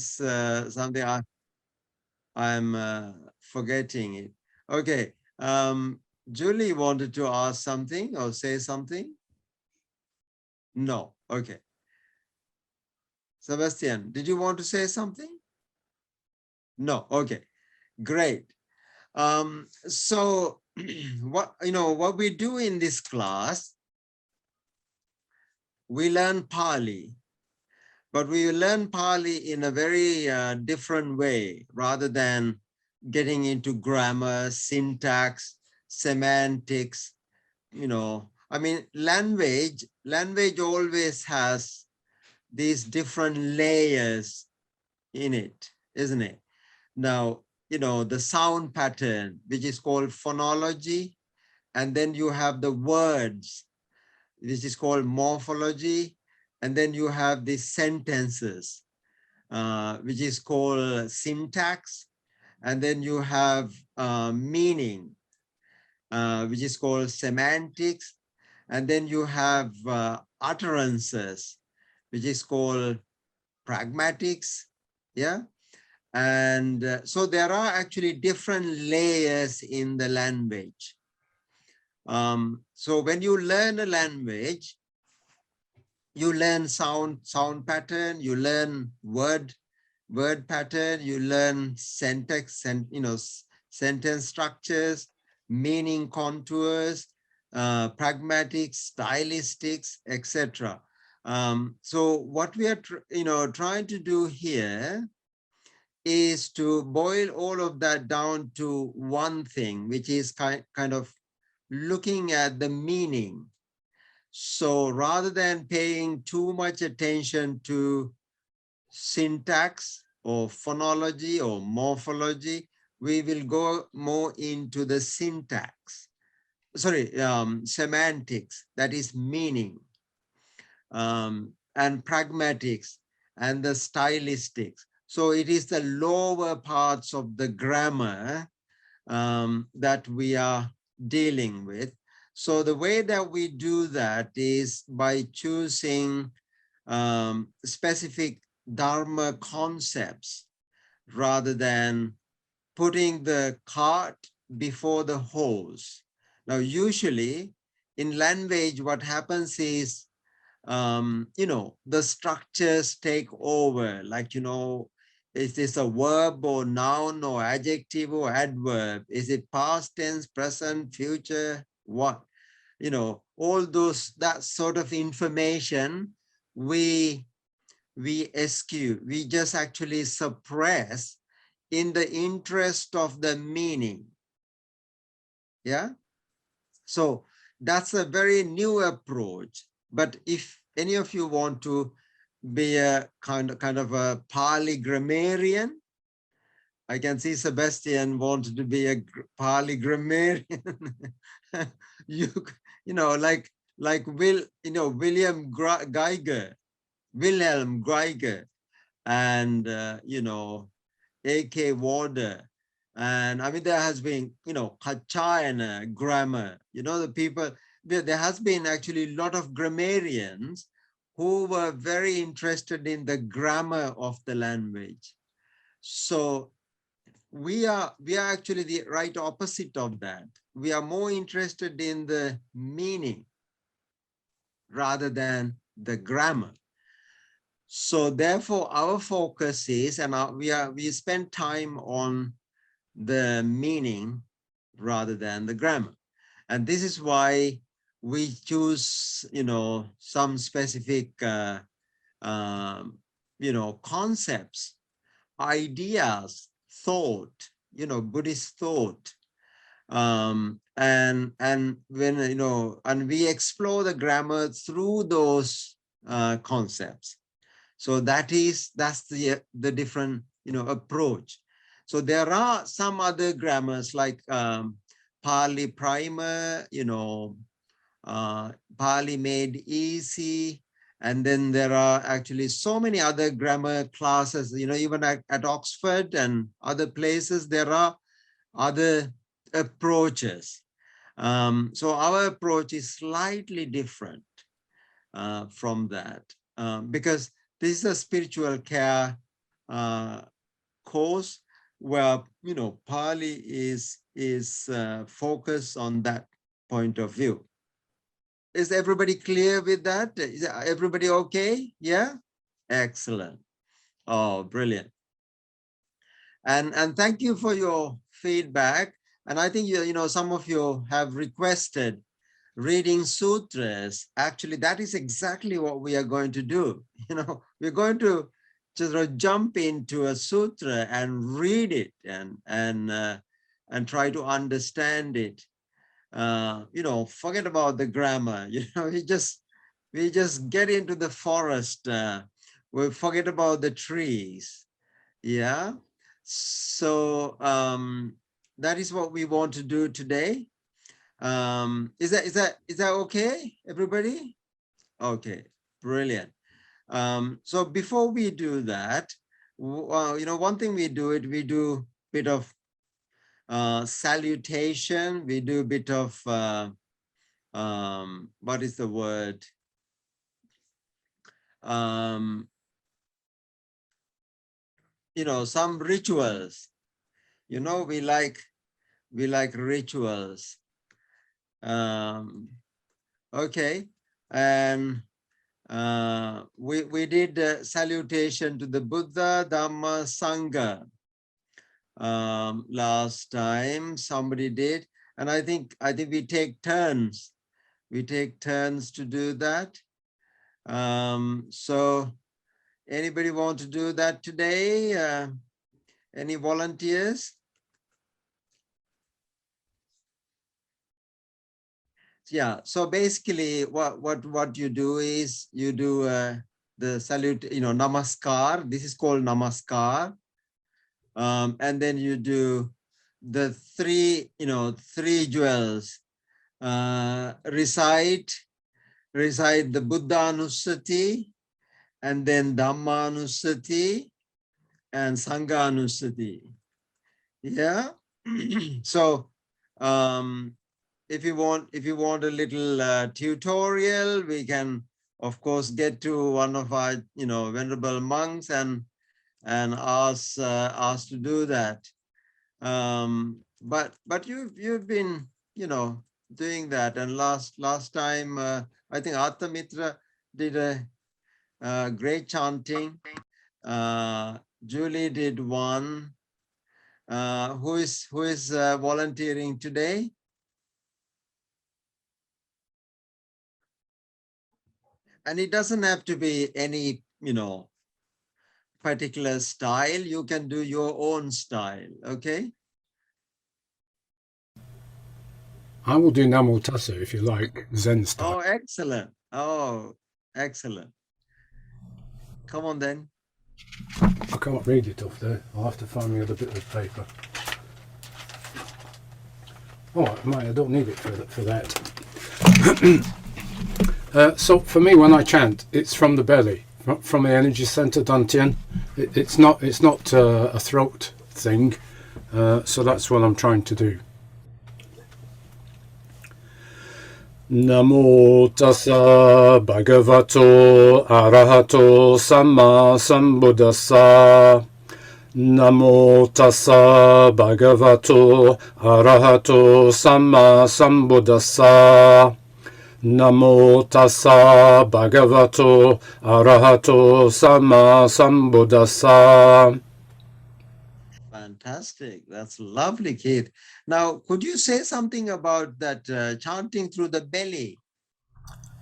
something I'm forgetting it. Okay. Julie wanted to ask something or say something? No. Okay. Sebastian, did you want to say something? No. Okay. Great. So what we do in this class, we learn Pali, but we learn Pali in a very different way rather than getting into grammar, syntax, semantics. I mean, language always has these different layers in it, isn't it? Now, the sound pattern, which is called phonology, and then you have the words, which is called morphology, and then you have the sentences, which is called syntax, and then you have meaning, which is called semantics, and then you have utterances, which is called pragmatics, yeah? And so there are actually different layers in the language. So when you learn a language, you learn sound pattern, you learn word pattern, you learn syntax and sentence structures, meaning contours, pragmatics, stylistics, etc. So what we are trying to do here is to boil all of that down to one thing, which is kind of looking at the meaning. So rather than paying too much attention to syntax or phonology or morphology, we will go more into the syntax, semantics, that is meaning, and pragmatics and the stylistics. So it is the lower parts of the grammar that we are dealing with. So the way that we do that is by choosing specific Dharma concepts rather than putting the cart before the horse. Now, usually in language, what happens is, the structures take over, like, is this a verb or noun or adjective or adverb? Is it past tense, present, future? What? All that sort of information we eschew. We just actually suppress in the interest of the meaning. Yeah. So that's a very new approach. But if any of you want to be a kind of a Pali grammarian, I can see Sebastian wanted to be a Pali grammarian. like Wilhelm Geiger, and A.K. Warder. And I mean, there has been, Kachayana grammar, the people, there has been actually a lot of grammarians who were very interested in the grammar of the language. So we are actually the right opposite of that. We are more interested in the meaning rather than the grammar. So therefore our focus is, and we spend time on the meaning rather than the grammar. And this is why we choose, some specific, concepts, ideas, thought, Buddhist thought. And when, and we explore the grammar through those concepts. So that's the different, approach. So there are some other grammars like Pali Primer, Pali Made Easy. And then there are actually so many other grammar classes, even at Oxford and other places, there are other approaches. So our approach is slightly different from that, because this is a spiritual care course where, you know, Pali is focused on that point of view. Is everybody clear with that? Is everybody okay? Yeah? Excellent. Oh, brilliant. And thank you for your feedback. And I think, you know, some of you have requested reading sutras. Actually, that is exactly what we are going to do. You know, we're going to just jump into a sutra and read it and try to understand it. You know, forget about the grammar. You know, we just get into the forest. We forget about the trees. Yeah. So that is what we want to do today. Is that okay, everybody? Okay, brilliant. So before we do that, you know, one thing we do a bit of salutation. We do a bit of what is the word? You know, some rituals. You know, we like rituals. Okay, and we did a salutation to the Buddha, Dhamma, Sangha last time. Somebody did, and I think we take turns. We take turns to do that. So, anybody want to do that today? Any volunteers? Yeah, so basically what you do is you do the salute, you know, namaskar. This is called namaskar. And then you do the three jewels. Recite the Buddha Anusati, and then Dhamma Anusati, and Sangha Anusati. Yeah. So if you want a little tutorial, we can of course get to one of our, you know, venerable monks and ask to do that. But you've been, you know, doing that, and last time I think Artha Mitra did a great chanting. Julie did one. Who is volunteering today? And it doesn't have to be any, you know, particular style. You can do your own style. Okay. I will do Namo Tassa if you like, Zen style. Oh, excellent. Oh, excellent. Come on then. I can't read it off there. I'll have to find me other bit of paper. Oh, mate, I don't need it for that. So for me, when I chant, it's from the belly, from the energy center, Dantian. It's not a throat thing. So that's what I'm trying to do. Namo tassa bhagavato arahato samma sambuddhassa. Namo tassa bhagavato arahato samma sambuddhassa. Namo tassa bhagavato arahato samma sambuddhassa. Fantastic. That's lovely, Keith. Now, could you say something about that chanting through the belly?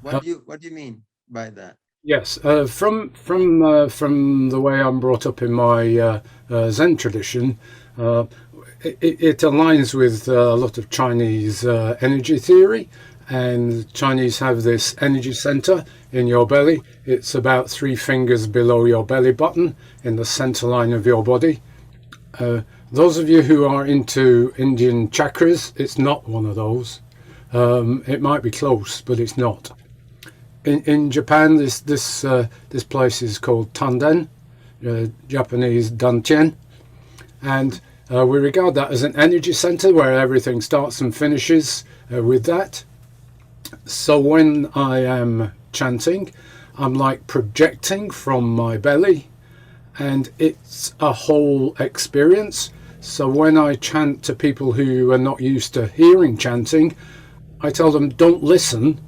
What do you mean by that? Yes, from the way I'm brought up in my Zen tradition, it aligns with a lot of Chinese energy theory, and Chinese have this energy center in your belly. It's about 3 fingers below your belly button in the center line of your body. Those of you who are into Indian chakras, it's not one of those. It might be close, but it's not. In Japan, this place is called Tanden, Japanese Dantien, and we regard that as an energy center where everything starts and finishes with that. So when I am chanting, I'm like projecting from my belly, and it's a whole experience. So when I chant to people who are not used to hearing chanting, I tell them don't listen,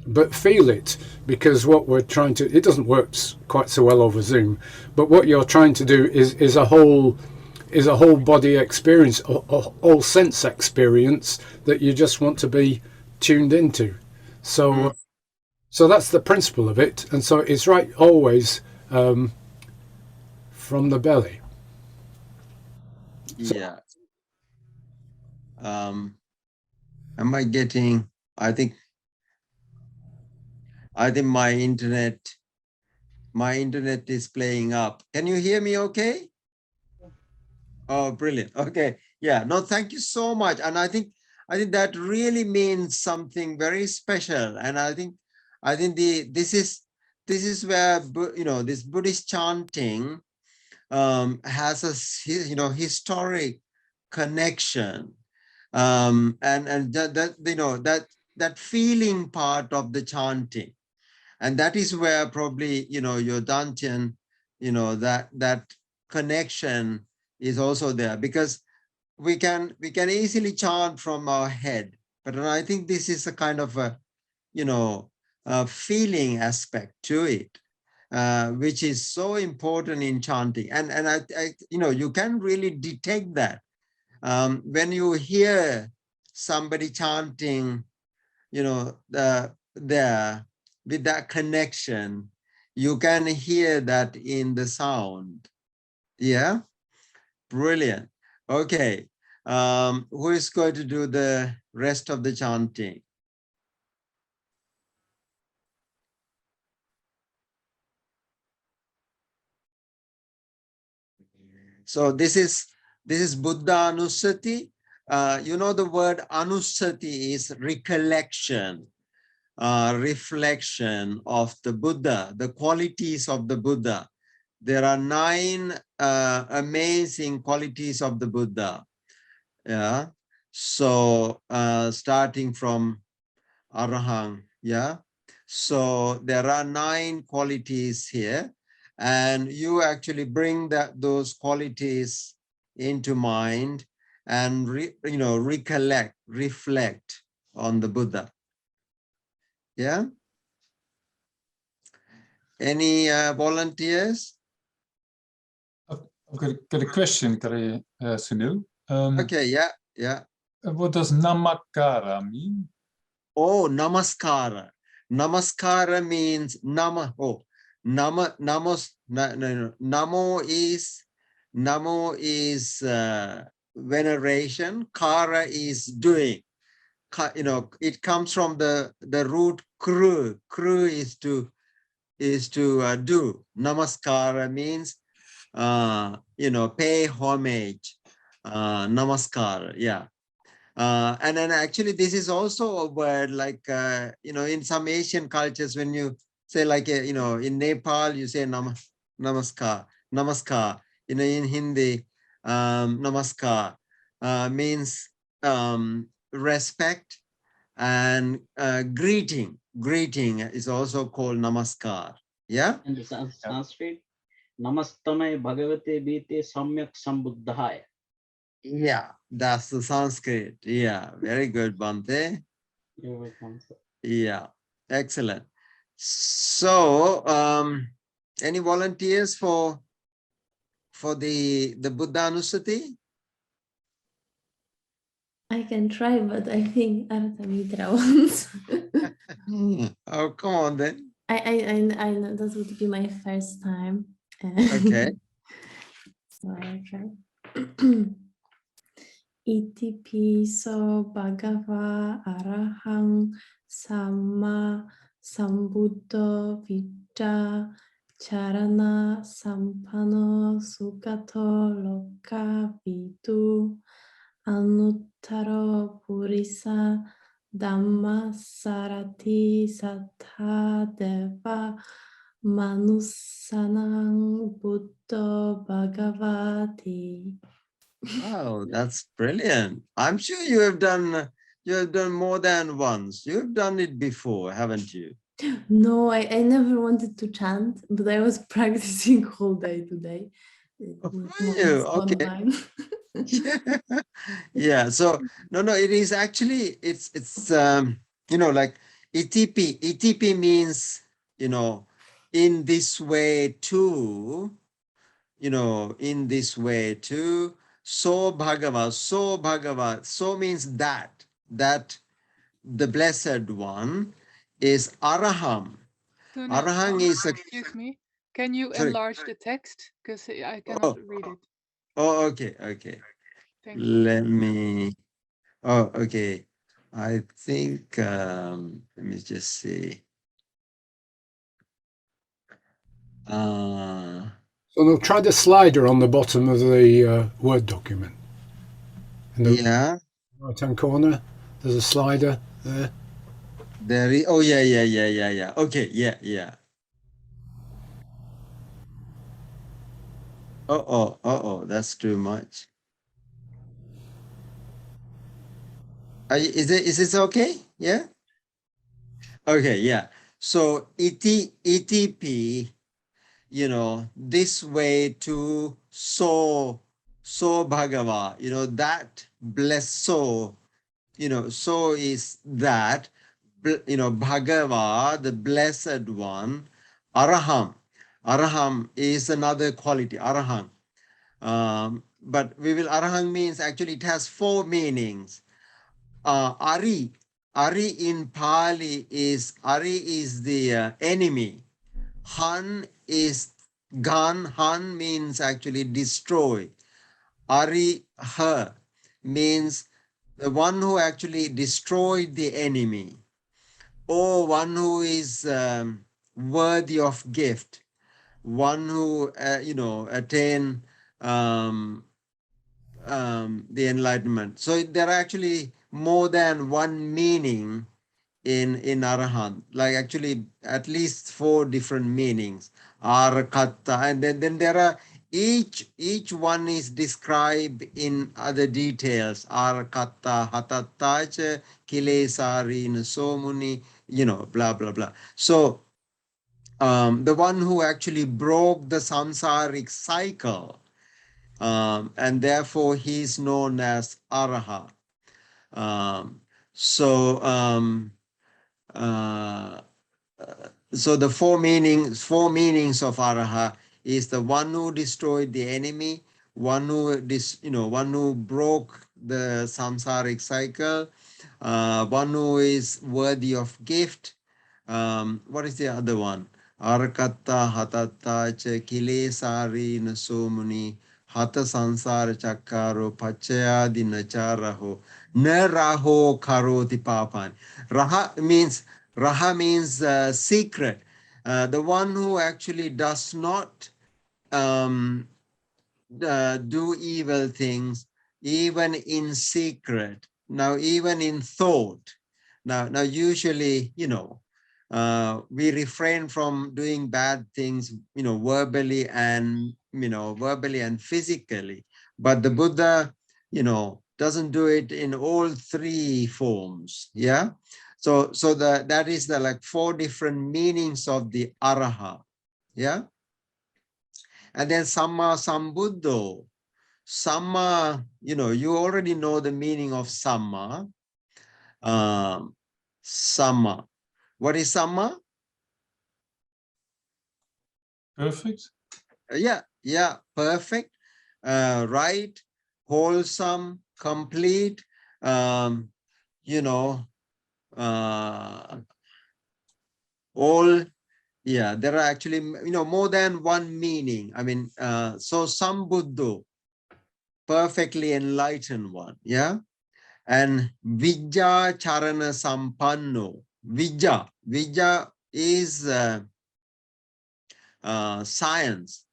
but feel it, because what we're trying to, it doesn't work quite so well over Zoom, but what you're trying to do is a whole body experience, a whole sense experience that you just want to be tuned into. So so that's the principle of it, and so it's right always from the belly. Yeah. Am I getting? I think my internet is playing up. Can you hear me okay? Oh, brilliant. Okay. Yeah. No, thank you so much. And I think that really means something very special. And I think this is where, this Buddhist chanting has a historic connection, and that feeling part of the chanting, and that is where probably your dantian, that connection is also there, because we can easily chant from our head, but I think this is a kind of a feeling aspect to it, which is so important in chanting. And I you can really detect that when you hear somebody chanting, there with that connection, you can hear that in the sound. Yeah, brilliant. Okay, who is going to do the rest of the chanting? So this is Buddha Anusati. The word Anusati is recollection, reflection of the Buddha, the qualities of the Buddha. There are 9 amazing qualities of the Buddha. Yeah. So starting from Arahang. Yeah. So there are 9 qualities here, and you actually bring those qualities into mind and recollect, reflect on the Buddha. Yeah. Any volunteers? I've got a question, Sunil. Okay, yeah. What does namakara mean? Oh, namaskara. Namaskara means nama. Oh, namos. No. Namo is veneration. Kara is doing. It comes from the root kru. Kru is to do. Namaskara means pay homage. Namaskara. Yeah. And then actually this is also a word like, in some Asian cultures, when you say like, in Nepal, you say namaskar, in Hindi, namaskar means respect, and greeting is also called namaskar. Yeah. And the Sanskrit, Namastamay Bhagavate Bhite Samyak Sambuddhaya. Yeah, that's the Sanskrit. Yeah, very good, Bhante. You're welcome, sir. Yeah, excellent. So, any volunteers for the Buddha Anusati? I can try, but I think Arthamitra wants. Oh, come on then. I know that would be my first time. Okay. So I'll try. Iti piso bhagava arahang samma sambuddho vitta charana sampano sugato loka vidu anuttaro purisa dhamma sarati sattha deva manusanang buddho bhagavati. Oh, that's brilliant. I'm sure you have done more than once. You've done it before, haven't you? No, I never wanted to chant, but I was practicing all day today with monks Okay. online. Yeah. So no, it is actually it's like ETP means, in this way too, in this way too. So Bhagava, so means that the blessed one is Araham. Sunil, Araham is a, excuse me. Can you sorry. enlarge the text? Because I cannot Oh, read it. okay. Thank you. Let me, okay. I think, let me just see. So now try the slider on the bottom of the Word document. In the Yeah, right-hand corner, there's a slider there. there is, oh, yeah. Okay, yeah. That's too much. Is this okay? Yeah? Okay, yeah. So ETP, this way to so Bhagava, that bless so is that, Bhagava, the blessed one. Araham is another quality, Araham. But Araham means, actually it has 4 meanings. Ari in Pali is the enemy. Han is Gan. Han means actually destroy. Ariha means the one who actually destroyed the enemy, or one who is worthy of gift, one who attain the enlightenment. So there are actually more than one meaning in Arahant, like actually at least 4 different meanings. Arakatta, and then there are each one is described in other details. Arakatta, hatattacha, kilesari, nasomuni, blah blah blah. So the one who actually broke the samsaric cycle, and therefore he is known as Araha. So so the 4 meanings of Araha is the one who destroyed the enemy, one who broke the samsaric cycle, one who is worthy of gift. What is the other one? Arakatta hatatta cha kilesari nasomuni hata sansara chakaro pachayadi nacharaho naraho karoti papan. Raha means secret. The one who actually does not do evil things, even in secret. Now, even in thought. Now, usually, we refrain from doing bad things, verbally and physically. But the Buddha, doesn't do it in all 3 forms. Yeah. So that is the 4 different meanings of the Araha. Yeah. And then Samma Sambuddho. Samma, you already know the meaning of Samma. Samma. What is Samma? Perfect. Yeah, perfect, right, wholesome, complete, um, all. Yeah, there are actually, more than one meaning. I mean, so Sambuddho, perfectly enlightened one. Yeah. And Vijja Charana Sampanno. Vijja is science.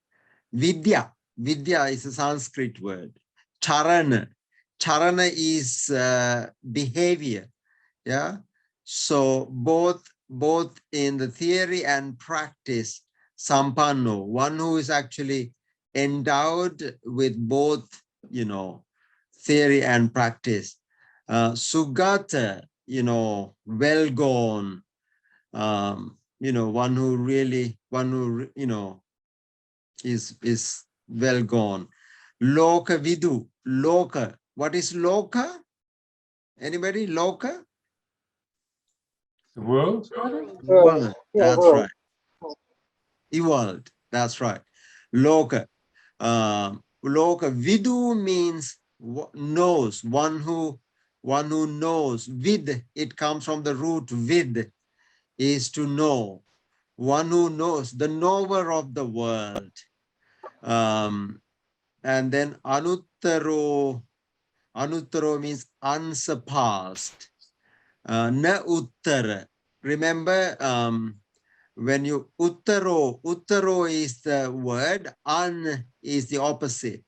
Vidya is a Sanskrit word. Charana is behavior. Yeah. So both in the theory and practice, Sampanno, one who is actually endowed with both, theory and practice. Sugata, well gone. one who really, is well gone. Loka vidu, loka. What is loka? Anybody? Loka? The world? World. Yeah, That's world. right. World. That's right. Loka. Loka. Vidu means knows. One who knows. Vid. It comes from the root vid, is to know. One who knows, the knower of the world. And then anuttaro. Anuttaro means unsurpassed. Na uttara. Remember, when you uttaro is the word, un is the opposite.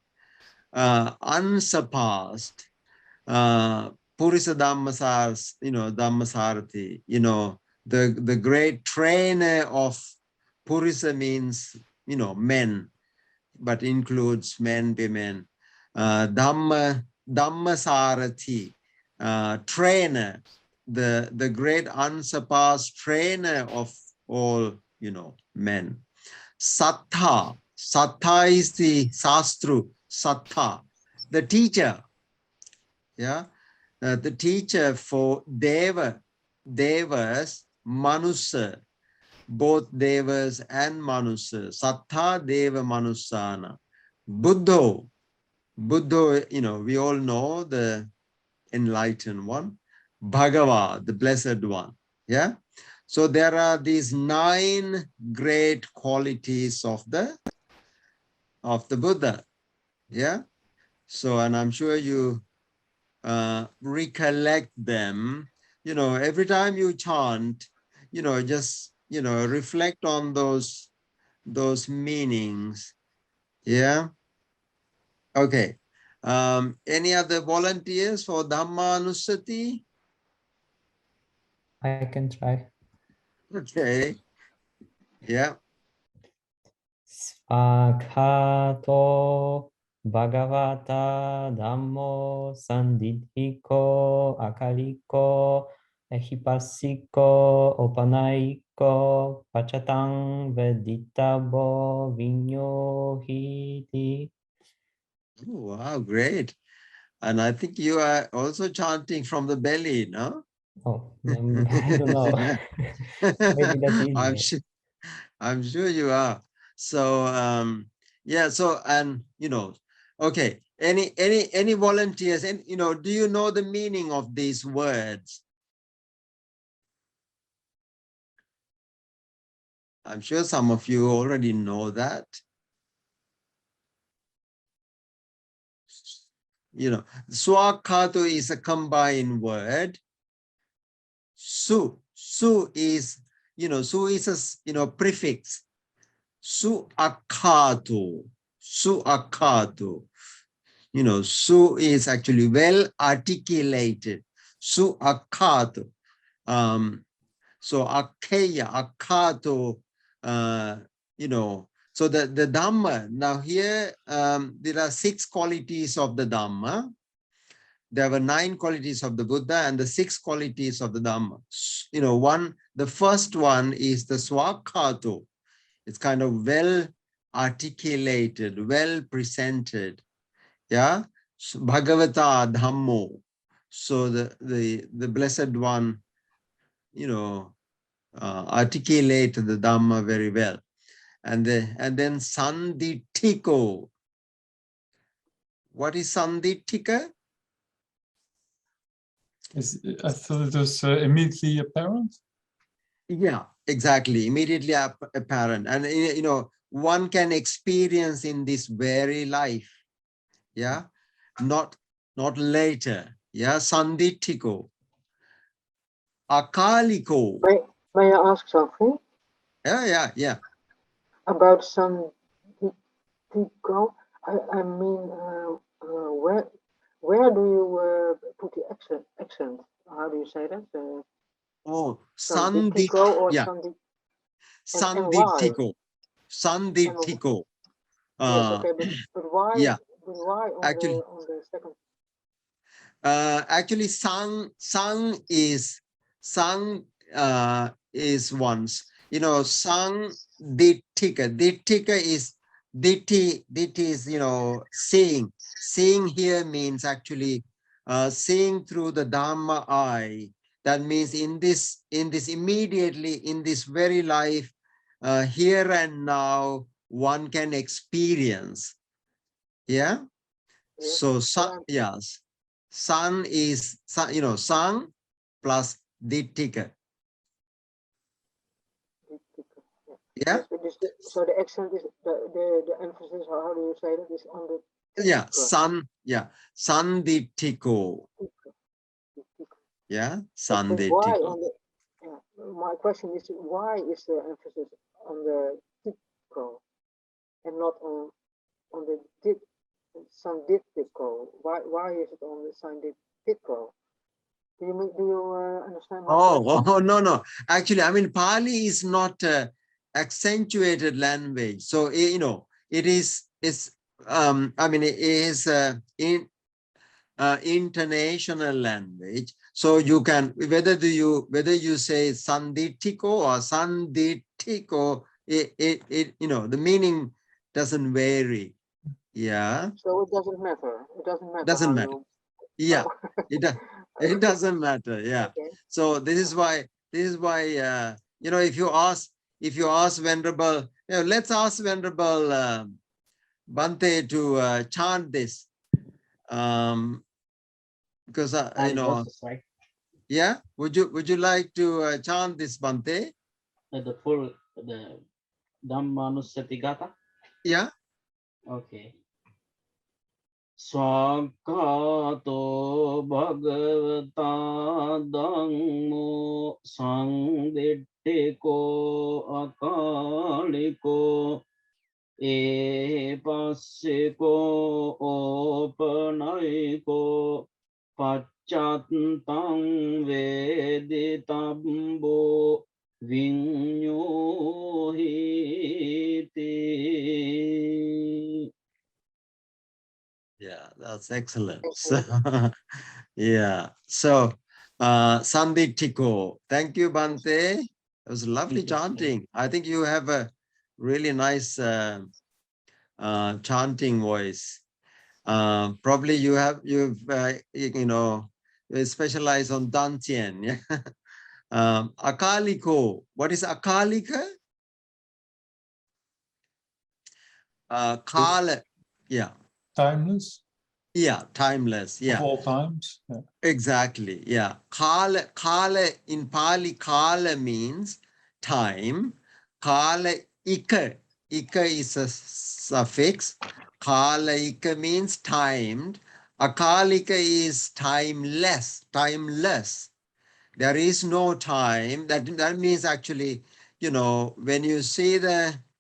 Unsurpassed. Purisa Dhammasars, Dhammasarati, the great trainer of Purisa means, men, but includes men, women. Dhammasarati, trainer, the great unsurpassed trainer of all, men. Sattha. Sattha is the Sastru. Sattha, the teacher. Yeah. The teacher for Devas, Manusa, both Devas and Manusa. Sattha Deva Manusana. Buddho, we all know the enlightened one. Bhagava, the blessed one. Yeah. So there are these 9 great qualities of the Buddha. Yeah. So, and I'm sure you recollect them, every time you chant, just, reflect on those meanings. Yeah. Okay. Any other volunteers for Dhammanusati? I can try. Okay. Yeah. Svakhato Bhagavata Dhammo Sandidhiko Akariko Ehipasiko Opanaiko Pachatang Veditabo Vinyohiti. Oh, wow, great. And I think you are also chanting from the belly, no? Oh, I don't know. Maybe that's easier. I'm sure you are. So yeah, so, and okay, any volunteers, and do you know the meaning of these words? I'm sure some of you already know that. Swakhato is a combined word. Su is, su is a, prefix. Su akato. Su is actually well articulated. Su akato. So akeya, akato, so the Dhamma, now here there are 6 qualities of the Dhamma. There were 9 qualities of the Buddha and the 6 qualities of the Dhamma. The first one is the swakhato. It's kind of well articulated, well presented. Yeah. Bhagavata Dhammo. So the blessed one, articulate the Dhamma very well. And then Sanditthiko. What is Sanditthika? I thought it was immediately apparent. Yeah, exactly. Immediately apparent. And, one can experience in this very life. Yeah. Not later. Yeah. Sanditthiko. Akaliko. May I ask something? Yeah. About some go. I mean, where do you put the accent? How do you say that? Sanditthiko or yeah. Sanditthiko. Sanditthiko. Yes, okay, but why? Yeah. But why on the second? Actually, sang is once. sang dittika. Dittika is ditti is, seeing. Seeing here means actually seeing through the Dharma eye. That means in this immediately, in this very life, here and now, one can experience. Yeah. Yes. So yes, sun is sang plus dittika. Yeah. Yes, so the accent is the emphasis. How do you say that? Is on the Yeah. Sun. Yeah. Sandittiko. Yeah. Why Sandittiko. on the? My question is, why is the emphasis on the ditko and not on the dit sanditiko? Why is it on the sanditiko? Do you understand my question? Oh, no. Actually, I mean, Pali is not accentuated language. So, it is, I mean, it is international language. So you can, whether you say sanditiko or sanditiko, the meaning doesn't vary. Yeah. So it doesn't matter. It doesn't matter Doesn't how matter. you. Yeah. It doesn't matter. Yeah. Okay. So this is why if you ask Venerable, let's ask Venerable Bhante to chant this. Because Right? yeah, would you like to chant this, Bhante? The full the Dhammanussati Gatha. Yeah. Okay. Swakato Bhagavata Dhammo Sandittiko Akaliko Epassiko Opanaiko Pachatang Veditambo Vinyohiti. Yeah, that's excellent. So, yeah. So, Sandittiko. Thank you, Bhante. It was lovely chanting. I think you have a really nice chanting voice. Probably you've specialized on Dantian. Yeah. Akaliko. What is Akalika? Kala. Yeah. Timeless. Yeah, timeless. Yeah. Of all times. Yeah. Exactly. Yeah. Kala in Pali, kala means time. Kala ika. Ika is a suffix. Kala ika means timed. Akalika is timeless. Timeless. There is no time. That means actually, when you see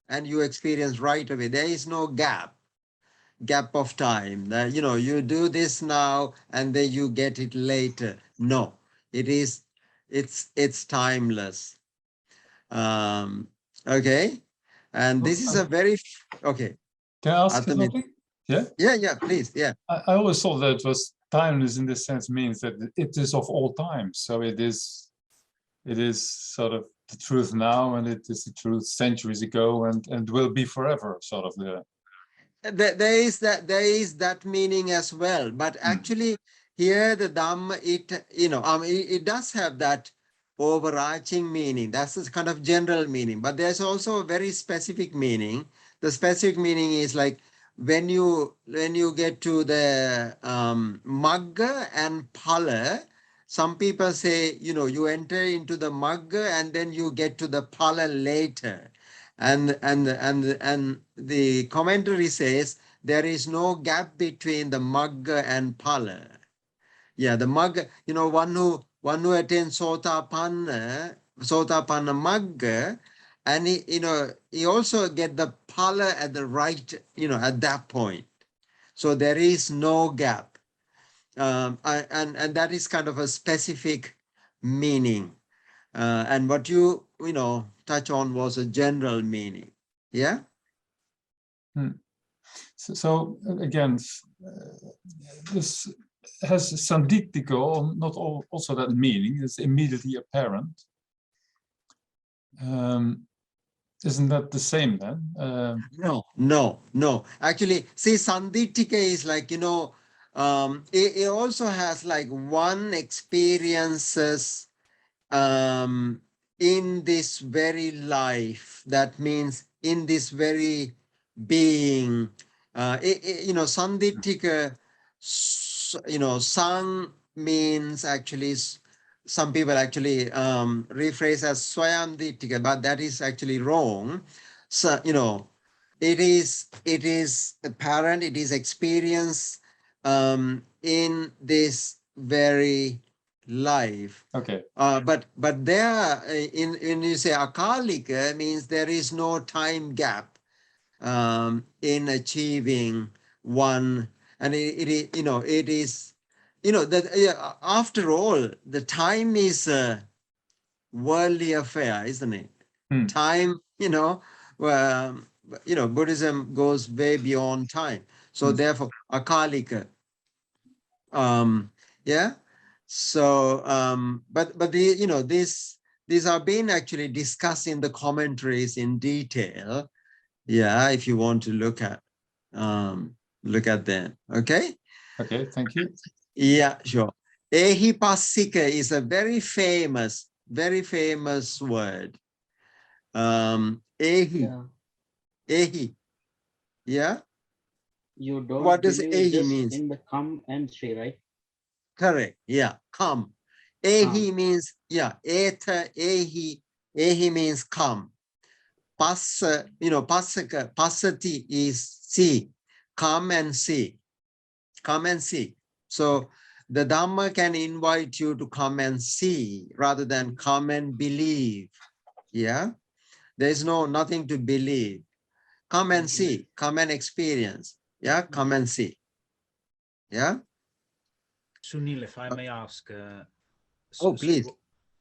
and you experience right away, there is no gap of time that you do this now and then you get it later. No, it's timeless. Okay, and this is a very okay. Can I ask you something? Yeah. Yeah, please. Yeah. I always thought that it was timeless in this sense means that it is of all times. So it is sort of the truth now, and it is the truth centuries ago, and will be forever. Sort of the. There is that meaning as well, but actually here the Dhamma, it does have that overarching meaning. That's the kind of general meaning, but there's also a very specific meaning. The specific meaning is like when you get to the Magga and Pala. Some people say you enter into the Magga and then you get to the Pala later. And the commentary says there is no gap between the Magga and Pala. Yeah, the Magga, one who attains Sotapanna Magga, and he also get the Pala at the right, at that point. So there is no gap. And that is kind of a specific meaning. And what you touch on was a general meaning. Yeah. So again, this has Sandittiko not also that meaning. It's immediately apparent. Isn't that the same then? No. Actually, see, Sandittika is like, it also has like one experiences in this very life. That means in this very being. Sandittika, sang means actually, some people actually rephrase as Swayamdittika, but that is actually wrong. So, it is apparent, it is experience in this very life. Okay. But there, in you say akalika, means there is no time gap in achieving one, and it is that after all, the time is a worldly affair, isn't it? Time, Buddhism goes way beyond time. So therefore, akalika. Yeah. So, but these are being actually discussed in the commentaries in detail. Yeah, if you want to look at them. Okay. Okay, thank you. Yeah, sure. Ehipassika is a very famous word. Ehi. Yeah. You don't What does believe ehi just means? in the come and see, right? Correct. Yeah. Come. Ehi means, yeah. Eta ehi. Ehi means come. Passa, passaka, passati is see. Come and see. Come and see. So the Dhamma can invite you to come and see rather than come and believe. Yeah. There's nothing to believe. Come and see. Come and experience. Yeah. Come and see. Yeah. Sunil, if I may ask, Please.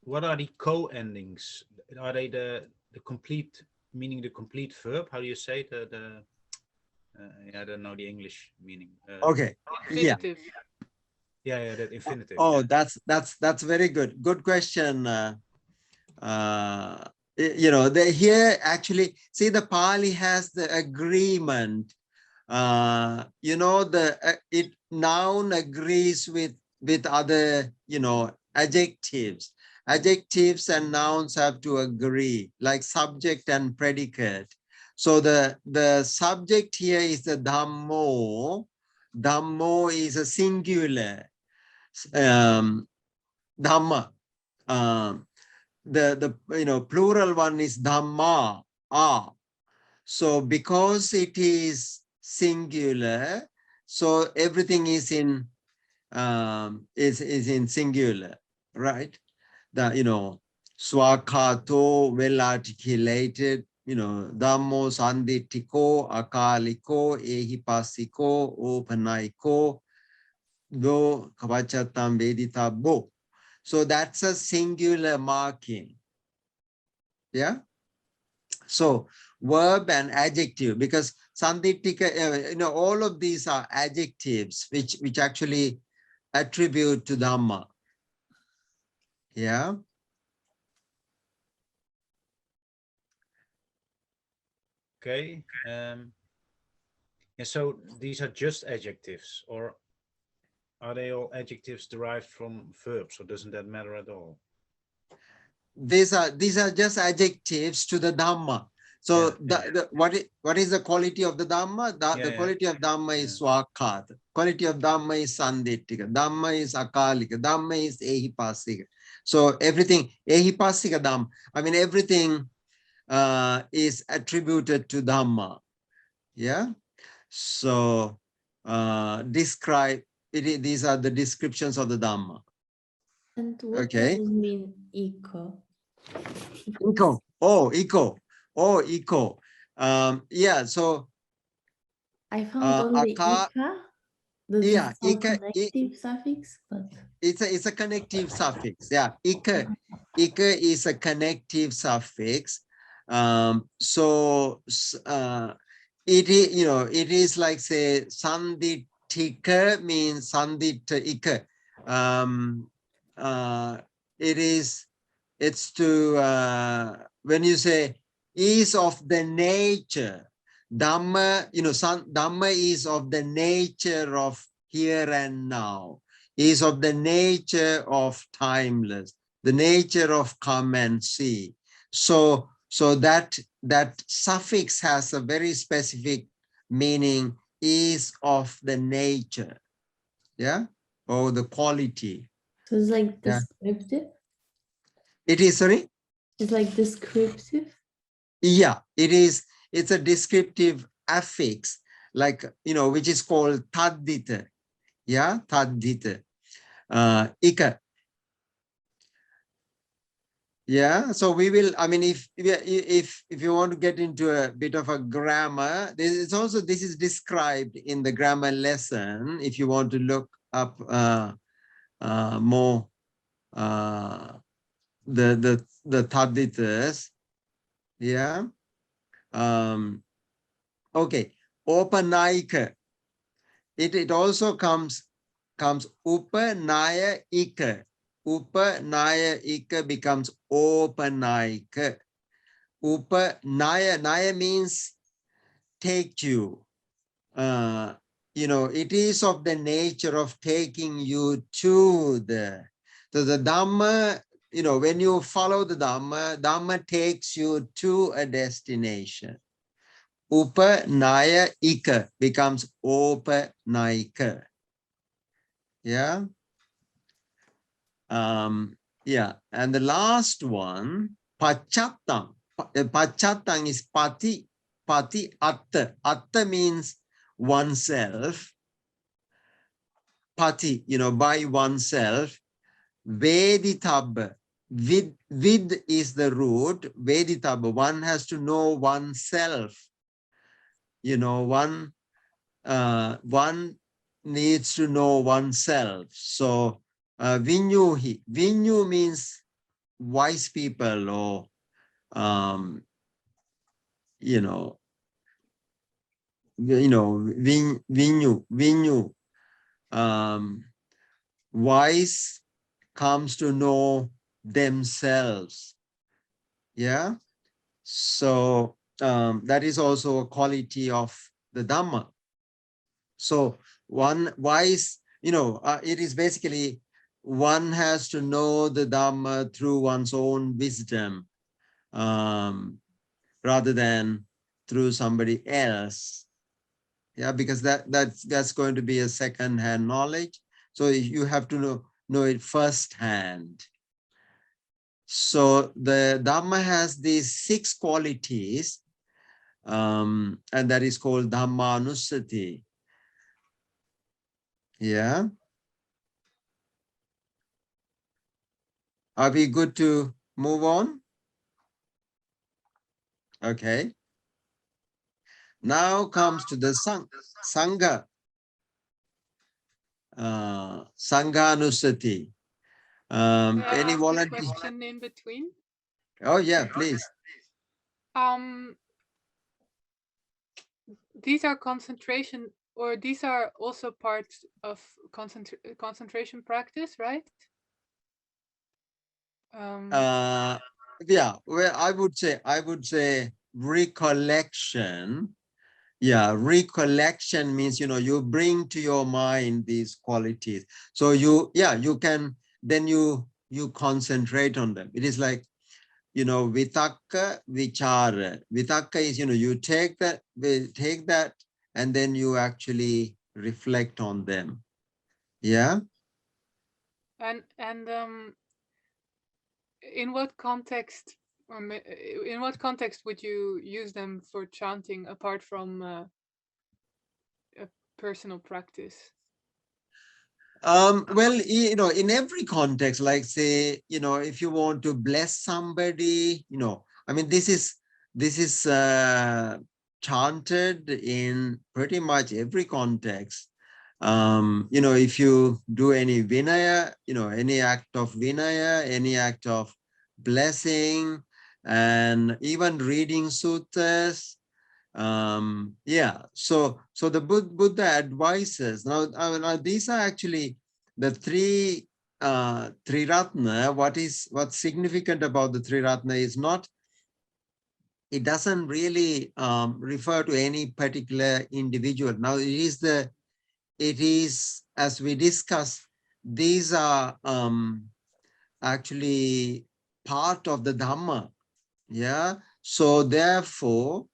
What are the co-endings? Are they the complete, meaning the complete verb? How do you say I don't know the English meaning. Okay. Infinitive. Yeah, that infinitive. Oh, yeah. That's very good. Good question. Here actually, see, the Pali has the agreement. It noun agrees with other, adjectives. Adjectives and nouns have to agree, like subject and predicate. So the subject here is the Dhammo. Dhammo is a singular. Dhamma. The plural one is Dhamma. So because it is singular, so everything is in singular, right? Swakato, well articulated, Dhammo, Sanditiko, Akaliko, Ehipasiko, Opanaiko, Do, Kavachatam, Vedita, Bo. So that's a singular marking. Yeah. So verb and adjective, because Sandittika, all of these are adjectives which actually attribute to Dhamma. Yeah. Okay. So these are just adjectives, or are they all adjectives derived from verbs, or doesn't that matter at all? These are just adjectives to the Dhamma. So what is the quality of the Dhamma? The quality of Dhamma is Swakat. Quality of Dhamma is Sandittika. Dhamma is Akalika. Dhamma is Ehipasika. So everything, Ehipasika Dhamma, everything is attributed to Dhamma. Yeah. So describe it. These are the descriptions of the Dhamma. And what does it mean, eco? Eco. Yeah. So I found only ika. Yeah, connective suffix, but it's a connective suffix. Yeah, ika is a connective suffix. So it is like, say, sandittika means sandita ika. It's to when you say is of the nature, Dhamma, Dhamma is of the nature of here and now, is of the nature of timeless, the nature of come and see. So that suffix has a very specific meaning, is of the nature, yeah, or the quality. So it's like Yeah. descriptive? It is, sorry? It's like descriptive? Yeah, it is. It's a descriptive affix, like, which is called taddita. Yeah, taddita. Ika. Yeah, so we will, I mean, if you want to get into a bit of a grammar, this is described in the grammar lesson, if you want to look up more the tadditas. Yeah. Okay. Opanayika. It also comes upanaya ika. Upanaya ika becomes opanayika. Naya means take you. It is of the nature of taking you to the Dhamma. When you follow the Dhamma takes you to a destination. Upanaya ika becomes opanayika. Yeah. Yeah. And the last one, pachattam. Pachattam is pati atta. Atta means oneself. Pati, by oneself. Veditabha. Vid is the root. Veditabha. One has to know oneself. One needs to know oneself. So vinyuhi. Vinyu means wise people, or vinyu. Wise comes to know themselves. Yeah. So that is also a quality of the Dhamma. So one wise, it is basically one has to know the Dhamma through one's own wisdom, rather than through somebody else. Yeah, because that's going to be a second-hand knowledge. So you have to know it firsthand. So the Dhamma has these 6 qualities, and that is called Dhammanusati. Yeah. Are we good to move on? Okay. Now comes to the Sangha. Sanghanusati. Any volunteer? Question in between. Oh yeah, please. These are concentration, or these are also parts of concentration practice, right? Yeah, well, I would say recollection. Yeah, recollection means, you bring to your mind these qualities. So you can, then you concentrate on them. It is like, vitakka, vichara. Vitakka is, you take that, and then you actually reflect on them. Yeah. And in what context, in what context would you use them for chanting apart from a personal practice? Well, in every context, like say, if you want to bless somebody, I mean, this is chanted in pretty much every context. If you do any vinaya, any act of vinaya, any act of blessing, and even reading suttas. Yeah, so the Buddha advises. Now these are actually the three Triratna. What's significant about the Triratna is not it doesn't really refer to any particular individual. Now it is, as we discussed, these are actually part of the Dharma. Yeah. So therefore,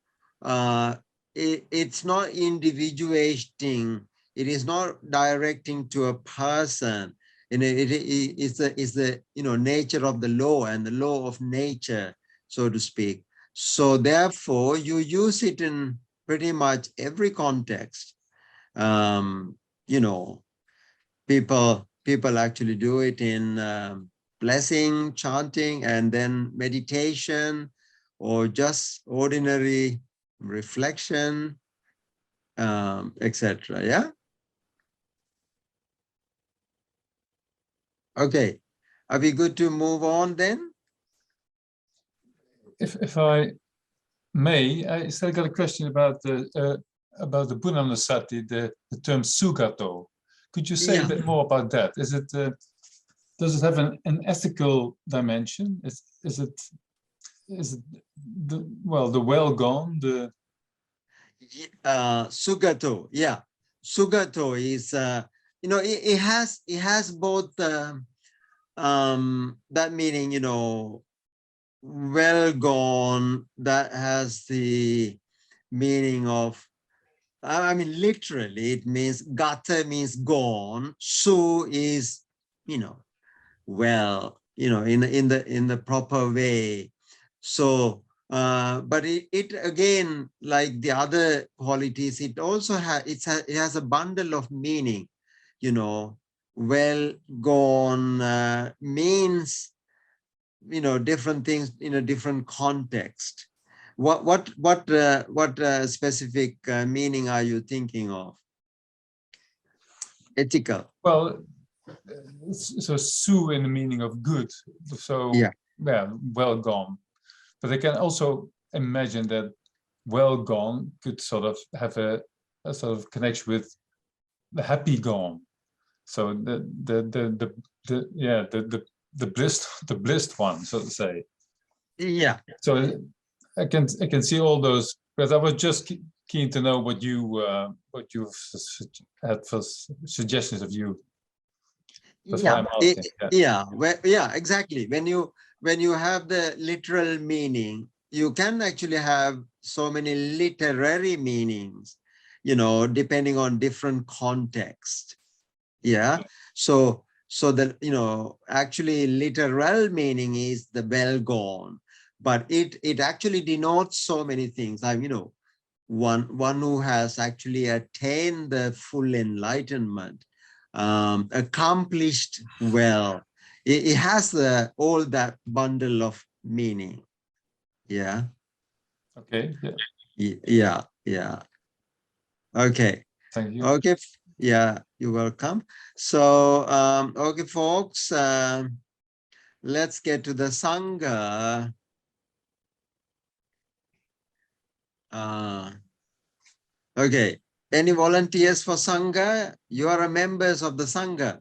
it's not individuating. It is not directing to a person. It's the nature of the law and the law of nature, so to speak. So therefore, you use it in pretty much every context. People actually do it in blessing, chanting, and then meditation, or just ordinary reflection, etc. Yeah. Okay. Are we good to move on then? If I may, I still got a question about the Buddhanussati, the term sugato. Could you say a bit more about that? Is it does it have an ethical dimension? Is it the well gone? Sugato, yeah. Sugato is it has both that meaning, well gone, that has the meaning of, I mean, literally it means gata means gone, su is, well, in the proper way. So but it again, like the other qualities, it also it has a bundle of meaning. Well gone means different things in a different context. What specific meaning are you thinking of? Ethical. Well, so su in the meaning of good. So yeah, well gone. But I can also imagine that well gone could sort of have a sort of connection with the happy gone. So the blissed one, so to say. Yeah. So I can see all those, but I was just keen to know what you've had for suggestions of you. That's why I'm asking. Yeah, exactly. When you have the literal meaning, you can actually have so many literary meanings, depending on different context. Yeah. So the actually literal meaning is the well gone, but it actually denotes so many things. One who has actually attained the full enlightenment, accomplished well. It has all that bundle of meaning. Yeah. Okay. Yeah. Okay. Thank you. Okay. Yeah, you're welcome. So, okay, folks, let's get to the Sangha. Okay. Any volunteers for Sangha? You are members of the Sangha.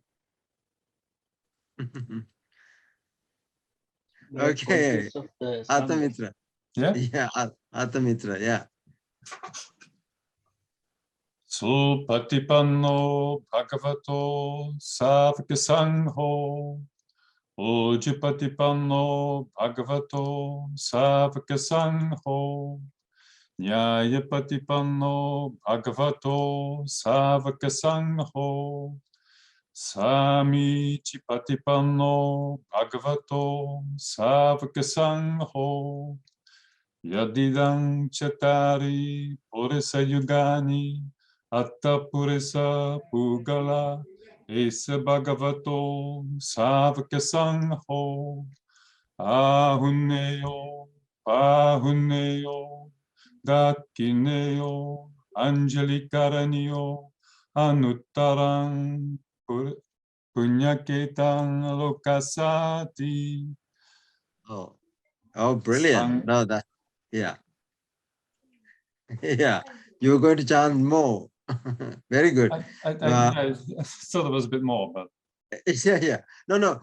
Okay. Athamitra. Yeah, Athamitra, yeah. Supatipanno bhagavato savaka sangho. Ojapatipanno bhagavato savaka sangho. Nyayapatipanno bhagavato savaka sangho. Samicipatipanno bhagavato savaka sangho. Yadidang chatari purisa yugani atta purisa pugala esa bhagavato savaka sangho. Ahunneyo pahuneyo dakkineyo anjali karaniyo anuttarang punyaketang lokasati. Oh, brilliant. No, that, yeah. Yeah, you're going to chant more. Very good. I thought it was a bit more, but yeah. No.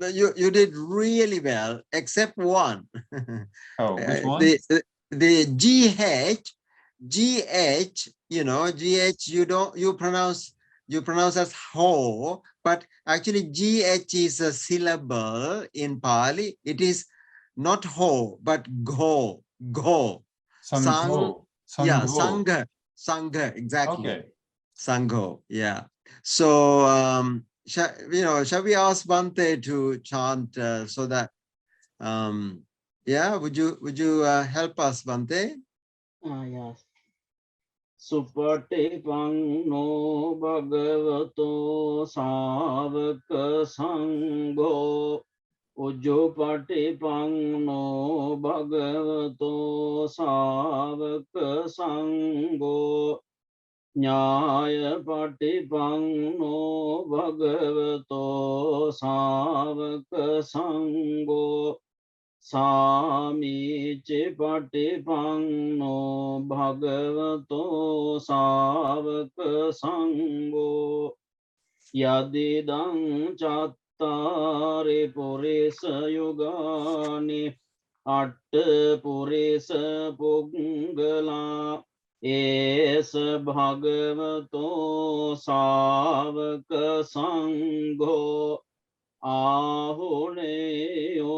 You did really well, except one. Oh, which one? the GH, you know, GH, you pronounce as ho, but actually GH is a syllable in Pali. It is not ho, but go. Sangho. Yeah, Sangho. Sangha, exactly. Okay. Sangho, yeah. So, shall we ask Bhante to chant so that, yeah, would you help us, Bhante? Yes. Supatipanno bhagavato savaka sangho Ujjupatipanno bhagavato savaka sangho Nyayapatipanno bhagavato savaka sangho Samici patipanno bhagavato savaka sangho Yadidang chattare purisa yugani Atta purisa pungala Esa bhagavato savaka sangho Ahoneyo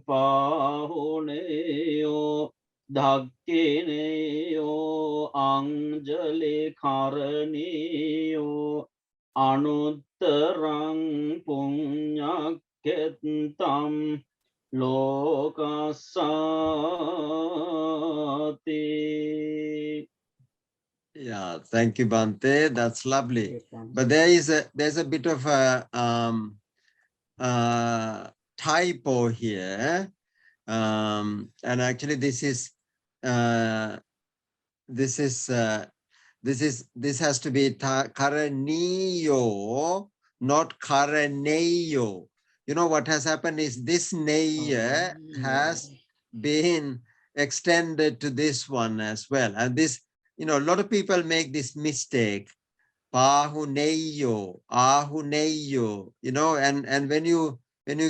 pahoneyo dhakkeneyo anjali kharaniyo anuttarang punyakkentam lokasati. Yeah, thank you, Bhante. That's lovely. But there's a bit of a typo here, and actually this has to be karaniyo, not karaneyo. You know what has happened is this neya has been extended to this one as well, and this, you know, a lot of people make this mistake. Pahuneyo, ahuneyo, you know, and when you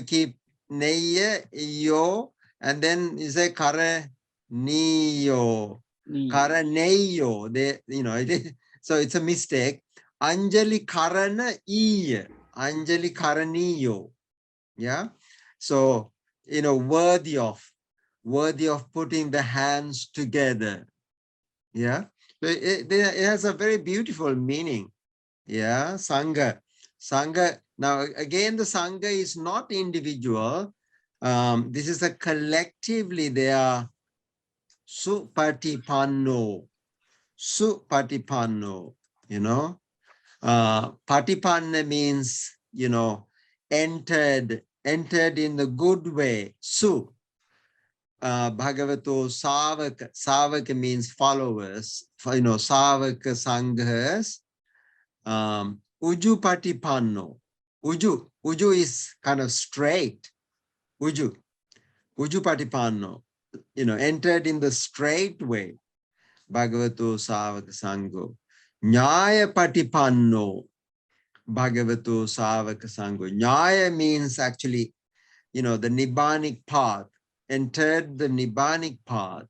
keep neya, yo, and then you say karaniyo, karaneyo, you know, so it's a mistake. Anjali karana iya, anjali karaniyo, yeah. So, you know, worthy of putting the hands together, yeah. It has a very beautiful meaning. Yeah, Sangha. Now, again, the Sangha is not individual. This is a collectively, they are supatipanno, you know. Patipanna means, you know, entered in the good way. Bhagavato Savaka. Savaka means followers, you know, Savaka Sanghas. Uju Patipanno. Uju is kind of straight. Uju Patipanno. You know, entered in the straight way. Bhagavato Savaka Sangho. Nyaya Patipanno. Bhagavato Savaka Sangho. Nyaya means actually, you know, the Nibbanic path. Entered the Nibbanic path.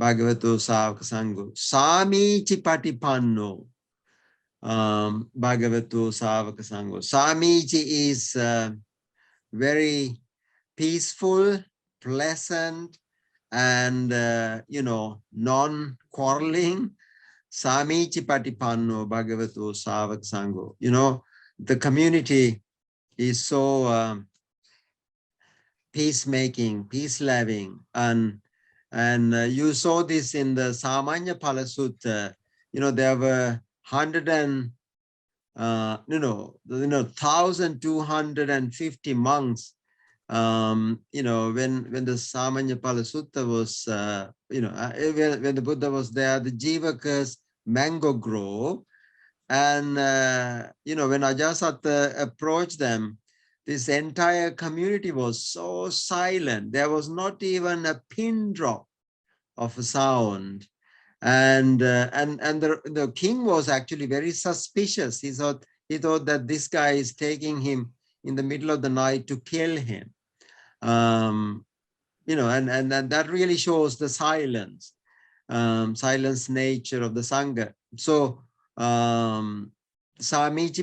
Bhagavato Savaka Sangho. Samici Patipanno. Bhagavato Savaka Sangho. Samici is very peaceful, pleasant, and, you know, non-quarreling. Samici Patipanno Bhagavato Savaka Sangho. You know, the community is so peacemaking, peace-loving, and you saw this in the Samanya Pala Sutta. You know, there were 1,250 monks. You know, when the Samanya Pala Sutta was, you know, when the Buddha was there, the Jivakas mango grove, and you know, when Ajasata approached them, this entire community was so silent. There was not even a pin drop of a sound. And the king was actually very suspicious. He thought that this guy is taking him in the middle of the night to kill him. and that really shows the silence nature of the Sangha. So, Samichi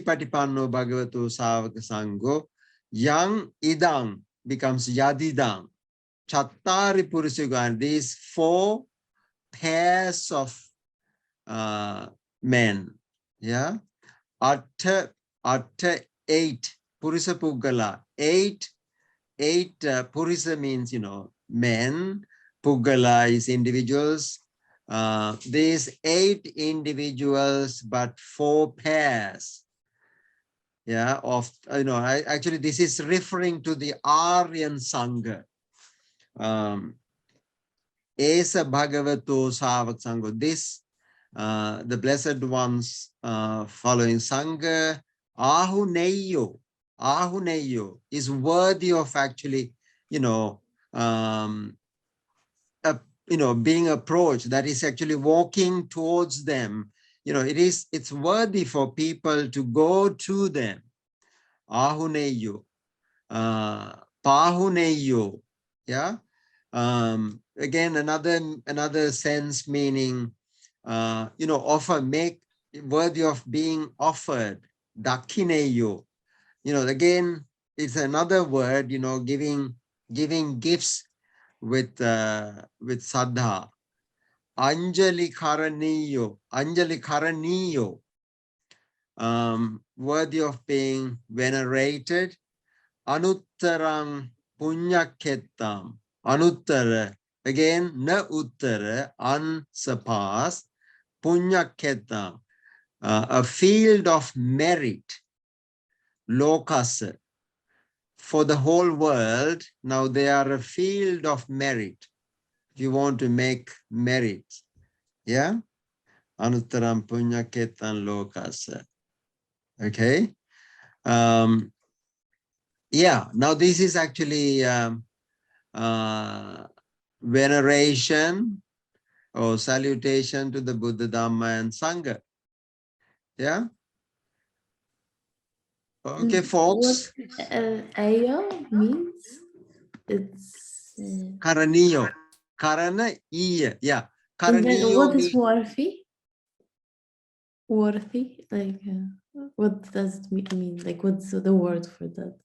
Patipanno Bhagavato Savaka Sangho, Yang Idang becomes Yadidang. Chattari Purisugan, these 4 pairs of men. Yeah. Atta 8. Purisa Pugala. 8 Purisa means, men. Pugala is individuals. These 8 individuals, but 4 pairs. Yeah, of actually this is referring to the Aryan Sangha. Esa Bhagavato Savak Sangha. This the blessed ones following Sangha, Ahuneyo is worthy of actually, being approached. That is actually walking towards them. It's worthy for people to go to them. Ahuneyo, Pahuneyo. Yeah. Again, another sense meaning, offer, make worthy of being offered. Dakineyo. Again, it's another word, giving gifts with saddha. Anjali Karaniyo, worthy of being venerated. Anuttarang Punyaketam. Anuttara, again, na uttara, unsurpassed. Punyaketam, a field of merit. Lokasa, for the whole world. Now they are a field of merit. If you want to make merit. Yeah. Anuttaram Punyaketan Lokasa. Okay. Yeah. Now this is actually veneration or salutation to the Buddha, Dhamma, and Sangha. Yeah. Okay, folks. What Ayo means? It's Karaniyo. Karana iya. Yeah. and then Karaniyo what is means worthy? Worthy, like what does it mean? Like what's the word for that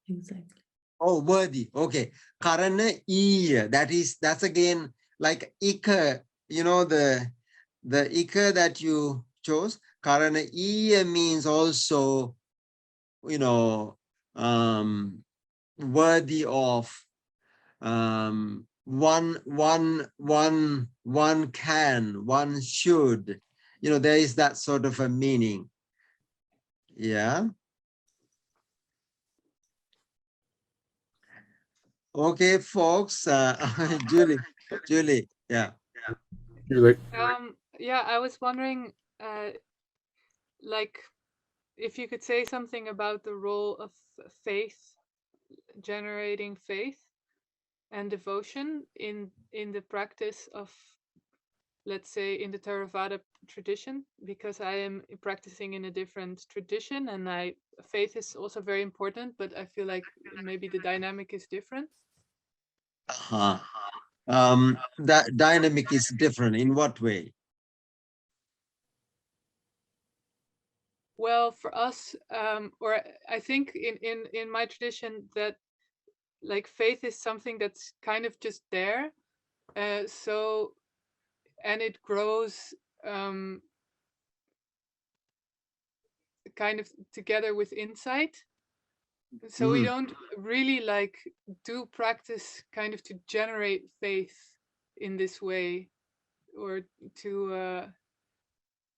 exactly? oh, worthy. Okay. Karana iya. That's again like ika. The ika that you chose. Karana iya means also, worthy of. One can, one should, there is that sort of a meaning. Yeah. Okay, folks. Julie, yeah. Julie. Yeah, I was wondering, like, if you could say something about the role of faith, generating faith and devotion in the practice of, let's say, in the Theravada tradition, because I am practicing in a different tradition, and faith is also very important, but I feel like maybe the dynamic is different. That dynamic is different. In what way? Well, for us, or I think in my tradition, that like faith is something that's kind of just there, so, and it grows kind of together with insight. So we don't really like do practice kind of to generate faith in this way, or to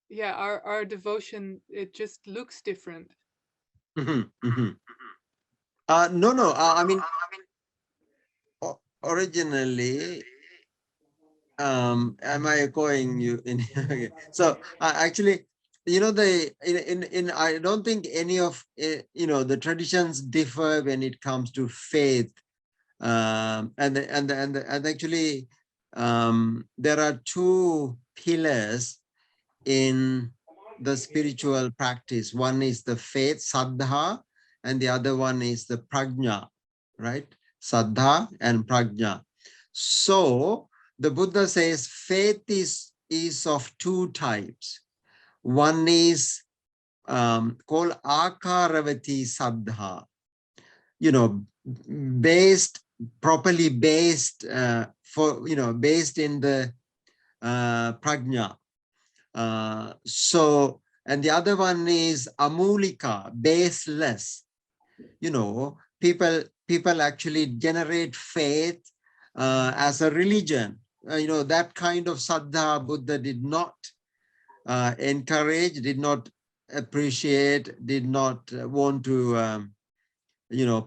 yeah, our devotion, it just looks different. No. I mean, originally, am I echoing you in? Okay. So actually, I don't think any of the traditions differ when it comes to faith, and actually, there are 2 pillars in the spiritual practice. One is the faith, saddha, and the other one is the prajna, right? Saddha and prajna. So the Buddha says faith is of two types. One is called Akaravati Saddha, properly based based in the prajna. And the other one is Amulika, baseless. People actually generate faith as a religion. That kind of Saddha Buddha did not encourage, did not appreciate, did not want to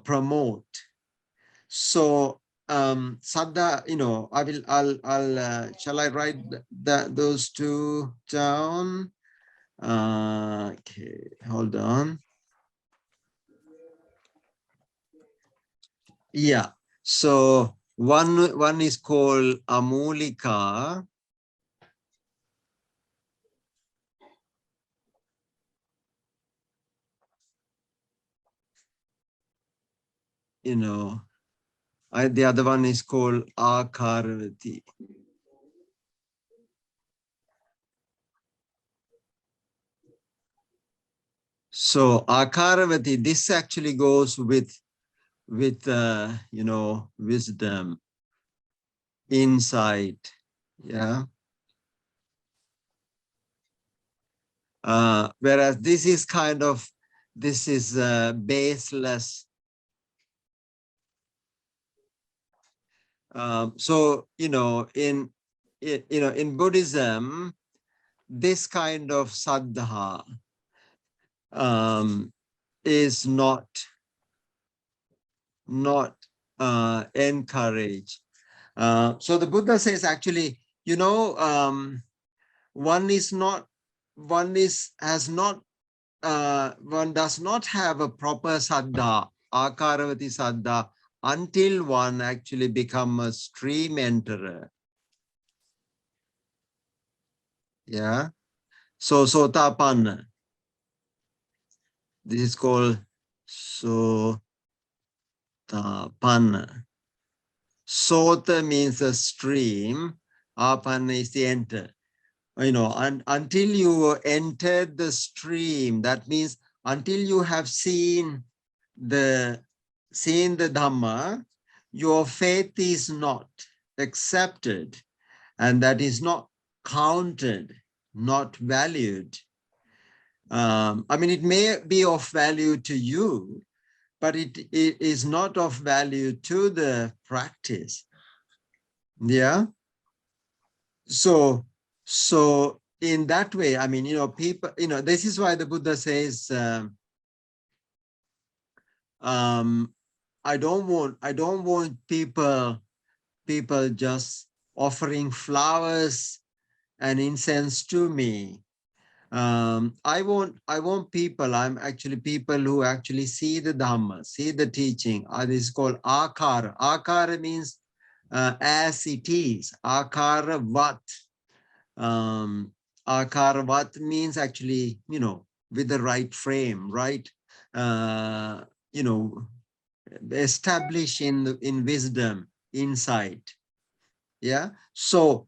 promote. So Saddha, shall I write those two down? Okay, hold on. Yeah, so one is called Amulika. The other one is called Akaravati. So Akaravati, this actually goes with wisdom, insight, yeah. Whereas this is baseless. So in Buddhism, this kind of saddha is not encouraged. So the Buddha says actually, one does not have a proper saddha, Akaravati saddha, until one actually becomes a stream enterer. Yeah. So Sotapanna. This is called Sotapanna. Sota means a stream. Apanna is the enter. Until you entered the stream, that means until you have seen the Dhamma, your faith is not accepted, and that is not counted, not valued. It may be of value to you, but it is not of value to the practice. Yeah. So in that way, people, this is why the Buddha says, I don't want people just offering flowers and incense to me. I want people, I'm actually people who actually see the Dhamma, see the teaching. This is called Akara. Akara means as it is. Akara vat. Akara vat means actually, with the right frame, right? Establish in wisdom, insight. Yeah. So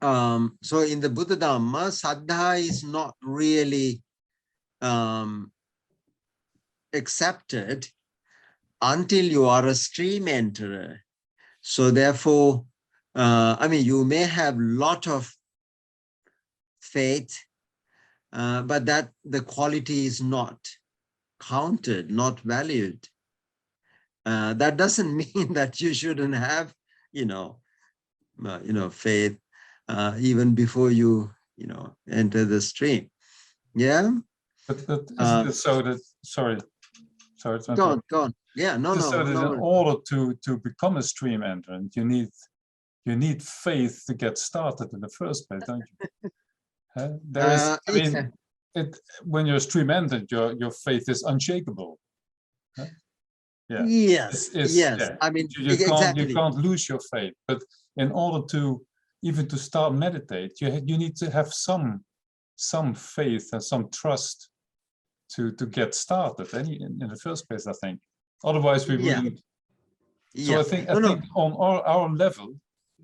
in the Buddha Dhamma, saddha is not really accepted until you are a stream enterer. So therefore, you may have a lot of faith, but that the quality is not counted, not valued. That doesn't mean that you shouldn't have, faith even before you, enter the stream. Yeah. But isn't it so that sorry. Go on. Yeah, no. In order to become a stream entrant, you need faith to get started in the first place, don't you? When you're a stream entrant, your faith is unshakable. Yeah. Yes. Yes. Yeah. You exactly. can't lose your faith. But in order to start meditate, you need to have some faith and some trust to get started in the first place, I think. Otherwise we wouldn't So I think on our level,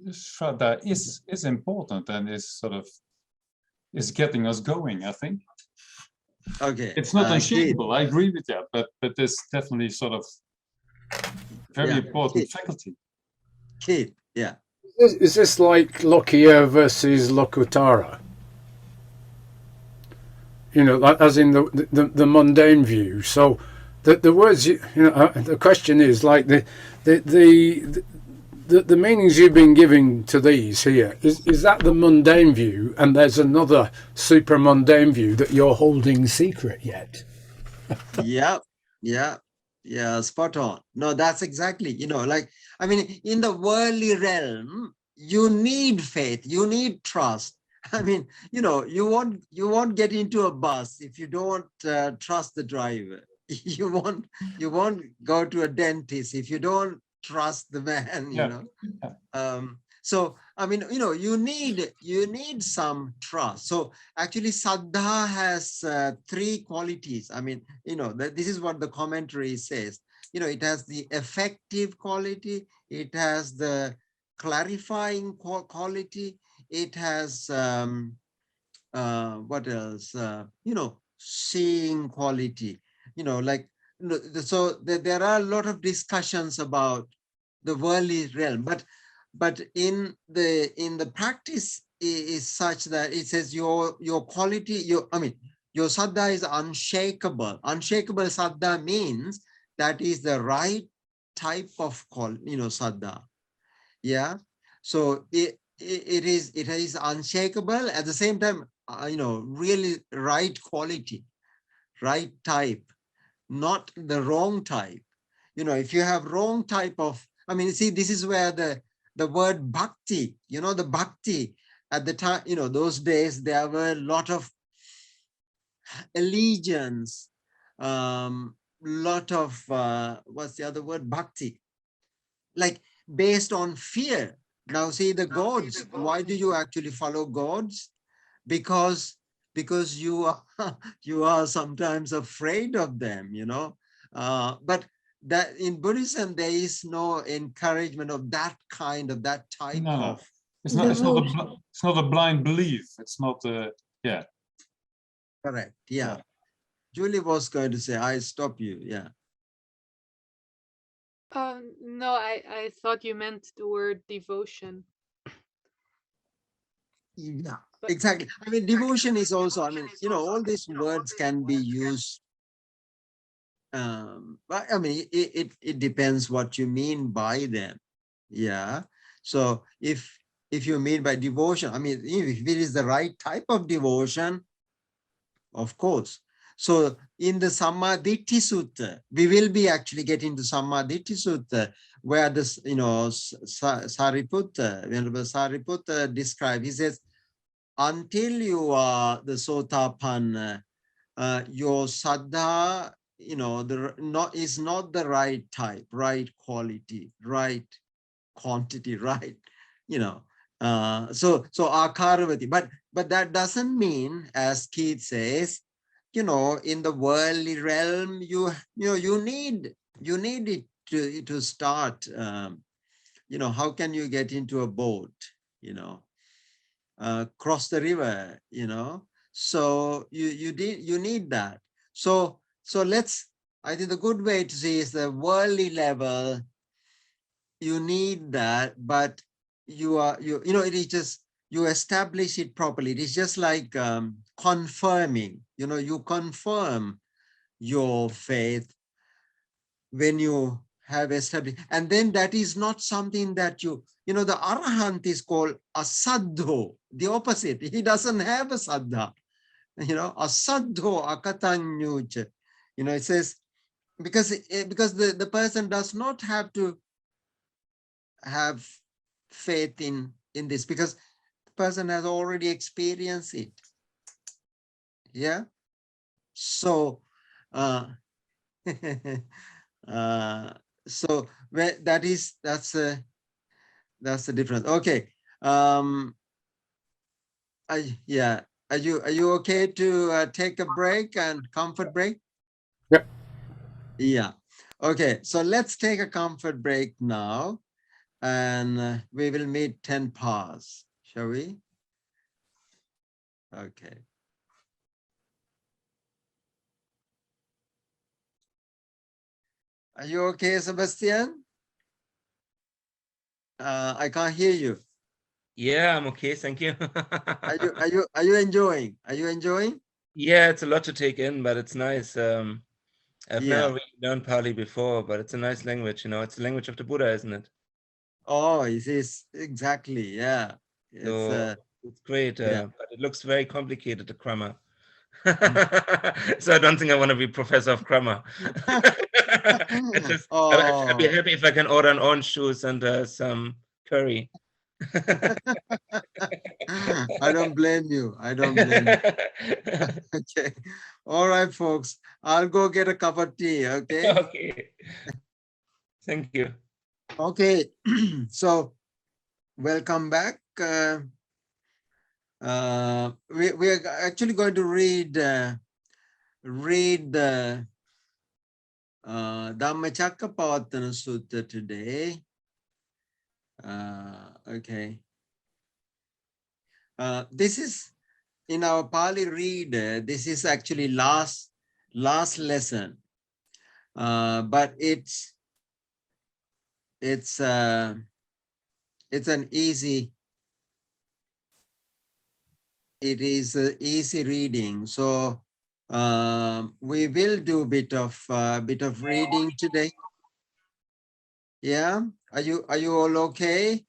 Shraddha is important and is sort of getting us going, I think. Okay. It's not unshakable, I agree with that, but there's definitely sort of very important faculty. Keith, yeah. Is this like Lockyer versus Lokutara? You know, as in the mundane view. So the words, the question is like the meanings you've been giving to these here, is that the mundane view, and there's another super mundane view that you're holding secret yet? Yeah, spot on. No, that's exactly, like, I mean, in the worldly realm, you need faith, you need trust. I mean, you won't get into a bus if you don't trust the driver. You won't go to a dentist if you don't trust the man, So, I mean, you need some trust. So actually Saddha has three qualities. I mean, this is what the commentary says. It has the effective quality, it has the clarifying quality, it has what else? Seeing quality. So there are a lot of discussions about the worldly realm, but in the practice is such that it says your quality, your saddha is unshakable. Unshakable saddha means that is the right type of saddha. Yeah. So it is unshakable at the same time, really right quality, right type, not the wrong type. If you have wrong type of, see, this is where the word bhakti, the bhakti at the time, those days, there were a lot of allegiance, lot of, what's the other word? Bhakti, like based on fear. Now see the gods, why do you actually follow gods? Because you are sometimes afraid of them, but that in Buddhism there is no encouragement of that type of. It's not a blind belief. It's not yeah. Correct. Yeah. Julie was going to say, I stop you. Yeah. No, I thought you meant the word devotion. Yeah, exactly. I mean, devotion is also, all these words can be used. But it depends what you mean by them. Yeah. So if you mean by devotion, if it is the right type of devotion, of course. So in the Sammaditthi Sutta, we will be actually getting to Sammaditthi Sutta, where this, Sariputta, Venerable Sariputta describes, he says, until you are the Sotapanna, your saddha, is not the right type, right quality, right quantity, right, so akaravati, but that doesn't mean, as Keith says, in the worldly realm, you need it to start. How can you get into a boat? Cross the river. So you need that. So I think the good way to see is the worldly level. You need that, but it is just, you establish it properly. It is just like confirming, you confirm your faith when you have established, and then that is not something that the Arahant is called a saddho, the opposite. He doesn't have a saddha, a saddho akatanyucha, it says, because the person does not have to have faith in this, because the person has already experienced it. Yeah. So so that's the difference. Okay. Yeah. Are you okay to take a break and comfort break? Yep. Yeah. Okay, so let's take a comfort break now, and we will meet 10 past, shall we? Okay. Are you okay, Sebastian? I can't hear you. Yeah, I'm okay, thank you. Are you enjoying? Are you enjoying? Yeah, it's a lot to take in, but it's nice. I've Yeah. never really learned Pali before, but it's a nice language, you know. It's the language of the Buddha, isn't it? Oh, it is exactly. Yeah. So it's great, yeah. but it looks very complicated, the grammar. So I don't think I want to be professor of grammar. It's just, I'd be happy if I can order an orange juice and some curry. I don't blame you. I don't blame you. Okay. All right, folks. I'll go get a cup of tea. Okay. Okay. Thank you. Okay. So welcome back. We are actually going to read the Dhammacakkappavattana Sutta today. Okay. This is in our Pali reader. This is actually last lesson, but it's an easy. It is easy reading, so we will do a bit of reading today. Yeah, are you all okay?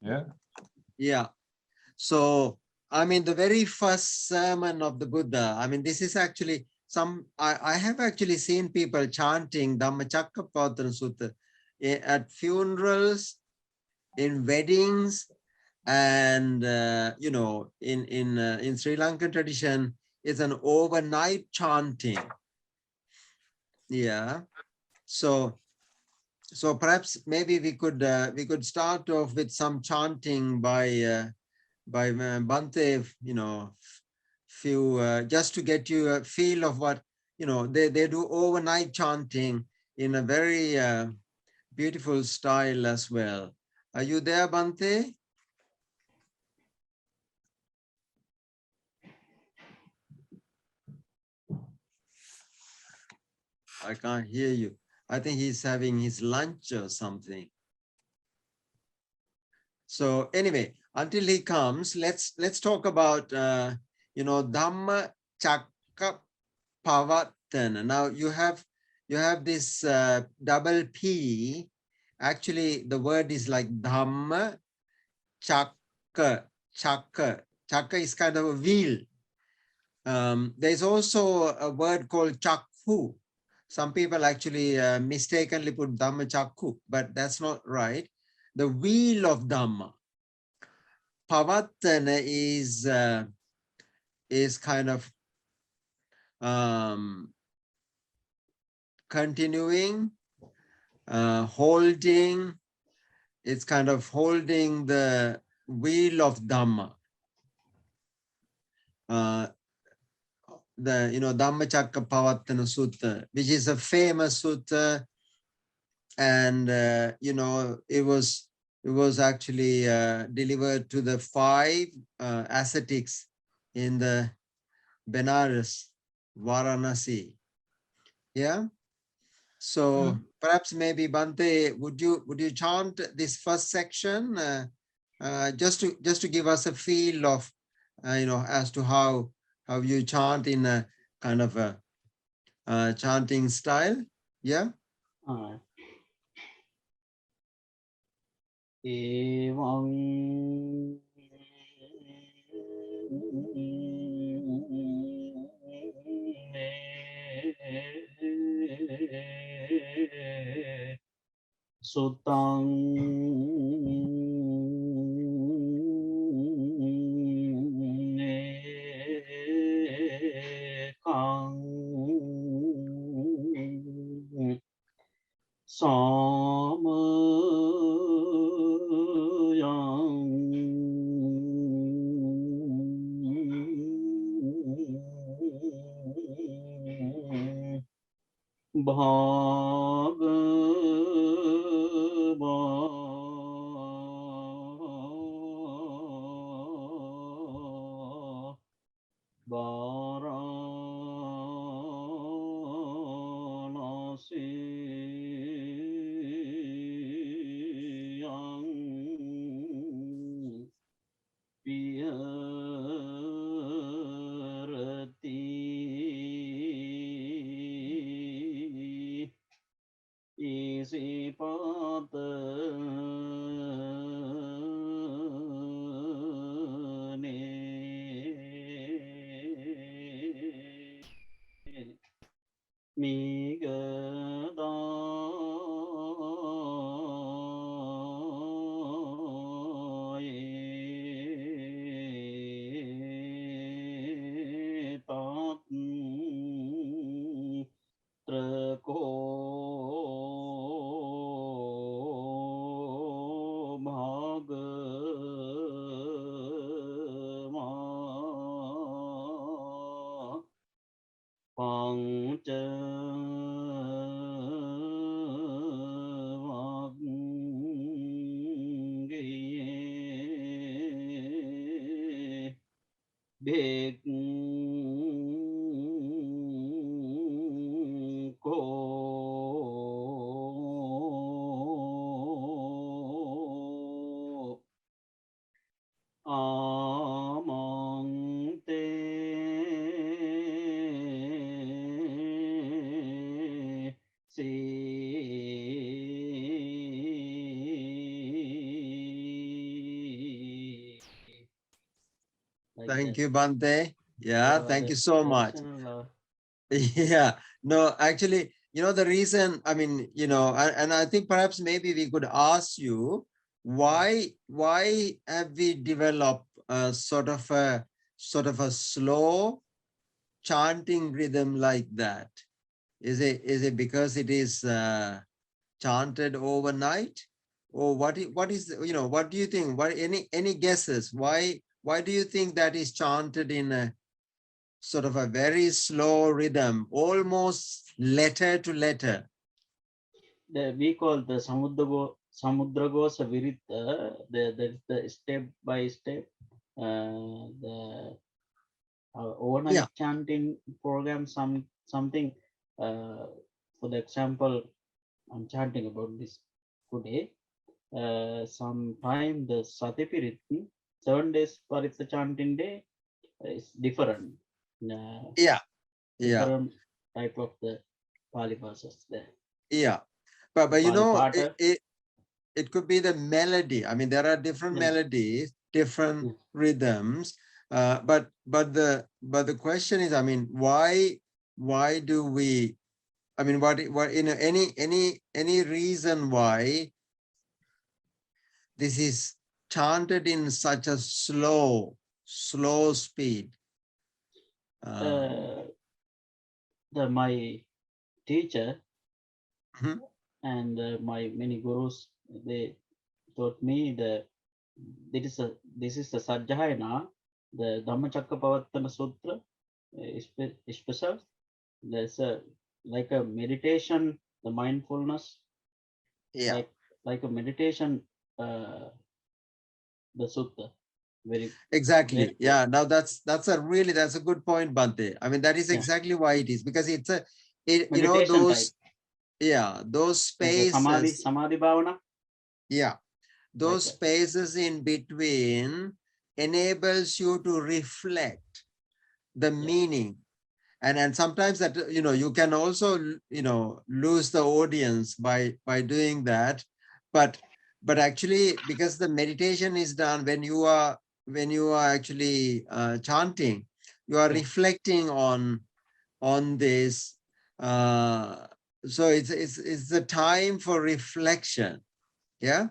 Yeah. Yeah. So I mean, the very first sermon of the Buddha. I mean, this is actually I have actually seen people chanting Dhammacakkappavattana Sutta at funerals, in weddings. And you know, in Sri Lankan tradition, it's an overnight chanting. Yeah. So perhaps maybe we could start off with some chanting by Bhante, you know, few just to get you a feel of what, you know, they do overnight chanting in a very beautiful style as well. Are you there, Bhante? I can't hear you. I think he's having his lunch or something. So anyway, until he comes, let's talk about you know, Dhammacakkappavattana. Now you have this double P. Actually, the word is like Dhamma Chakka. Chakka is kind of a wheel. There's also a word called Chakku. Some people actually mistakenly put Dhammacakku, but that's not right. The wheel of Dhamma. Pavattana is kind of continuing, holding. It's kind of holding the wheel of Dhamma. The, you know, Dhammacakkappavattana Sutta, which is a famous sutta, and you know, it was actually delivered to the 5 ascetics in the Benares, Varanasi. Yeah. So perhaps maybe Bhante, would you chant this first section just to give us a feel of you know, as to how you chant in a kind of a chanting style? Yeah. Evam Sutang Kang Samayang Thank you, Bhante. Yeah, thank you so much. Yeah, no, actually, the reason, and I think perhaps maybe we could ask you, why have we developed a sort of a slow chanting rhythm like that? Is it because it is chanted overnight, or what is what do you think? What any guesses? Why do you think that is chanted in a sort of a very slow rhythm, almost letter to letter? We call the Samudragosa Virita, the step by step, the overnight chanting program, something, for the example, I'm chanting about this today. Sometime the Satipirit, 7 days Paritha chanting day is different. Different type of the Pali verses there. Yeah, but it could be the melody. I mean, there are different melodies, different rhythms. But the question is, I mean, why do we? I mean, what any reason why this is chanted in such a slow speed? My teacher and my many gurus, they taught me that this is the Sajjayana, the Dhammacakkappavattana Sutra, special. There's like a meditation, the mindfulness, like a meditation, the sutta. Exactly. Yeah. Now that's a good point, Bhante. I mean, that is exactly why it is, because it's those type. Those spaces. Like samadhi bhavana. Yeah. Those spaces in between enables you to reflect the meaning. And sometimes that, you can also, lose the audience by doing that. But actually, because the meditation is done when you are actually chanting, you are reflecting on this. So it's the time for reflection. Yeah.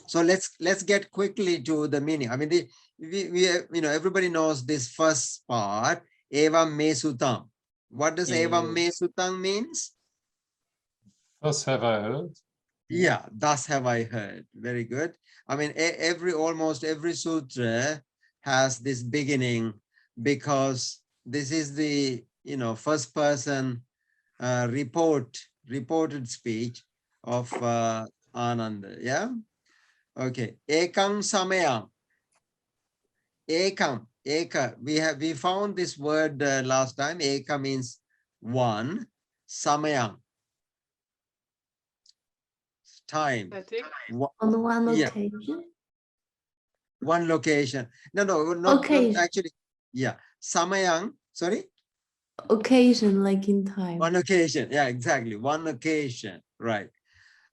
So let's get quickly to the meaning. I mean, we everybody knows this first part, evam me sutam. What does evam me sutam means? Thus have I heard. Yeah, thus have I heard. Very good. I mean, almost every sutra has this beginning, because this is the first person reported speech of Ananda. Yeah. Okay. Ekam samayam. Ekam. Eka. We found this word last time. Eka means one. Samayam. Time. On one Yeah. occasion. One location. No, not actually. Yeah. Samayam. Sorry. Occasion, like in time. One occasion. Yeah, exactly. One occasion. Right.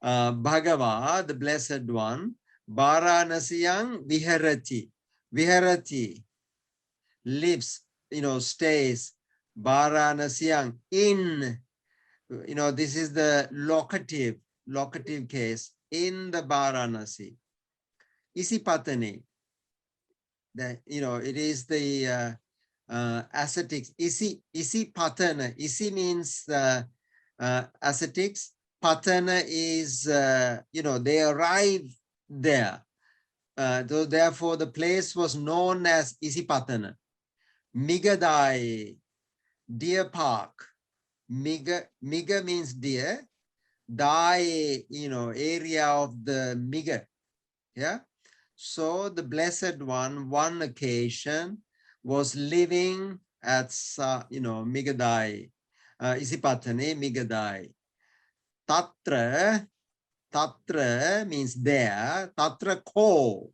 Bhagava, the Blessed One, Varanasiyang Viharati. Viharati lives, stays. Varanasiyang in, this is the locative case, in the Varanasi. Isipatane. It is the ascetics. Isi patana. Isi means ascetics. Patana is, they arrive there. So therefore, the place was known as Isipatana. Migadai, deer park. Miga means deer. Dai, area of the Miga. Yeah. So the Blessed one occasion, was living at, Migadai, Isipatane, Migadai. Tatra means there. Tatra ko.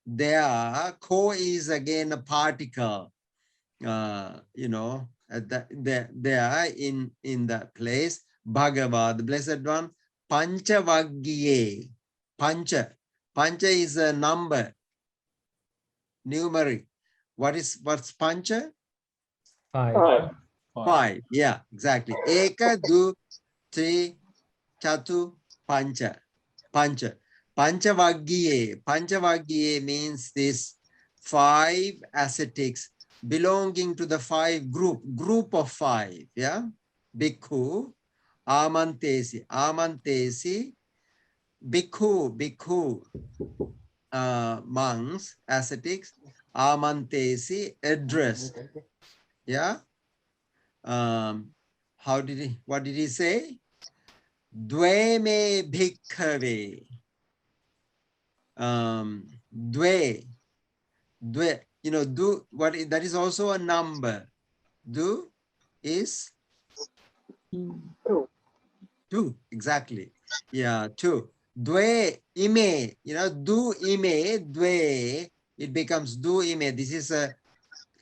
There, ko is again a particle. At there in that place. Bhagavad, the Blessed One. Panchavaggiye. Pancha is a number, numeric. What's pancha? 5. 5. Yeah, exactly. Eka, du, tri, chatu, pancha. Panchavaggiye means this 5 ascetics belonging to the 5 group of 5. Yeah. Bhikkhu, amantesi, bhikkhu, monks, ascetics, amantesi, addressed. Yeah. What did he say? Dve me bhikkhave. Dve. Do that is also a number. Do is 2. Exactly. Yeah, 2. Dve ime. Do ime, dve. It becomes do ime. This is a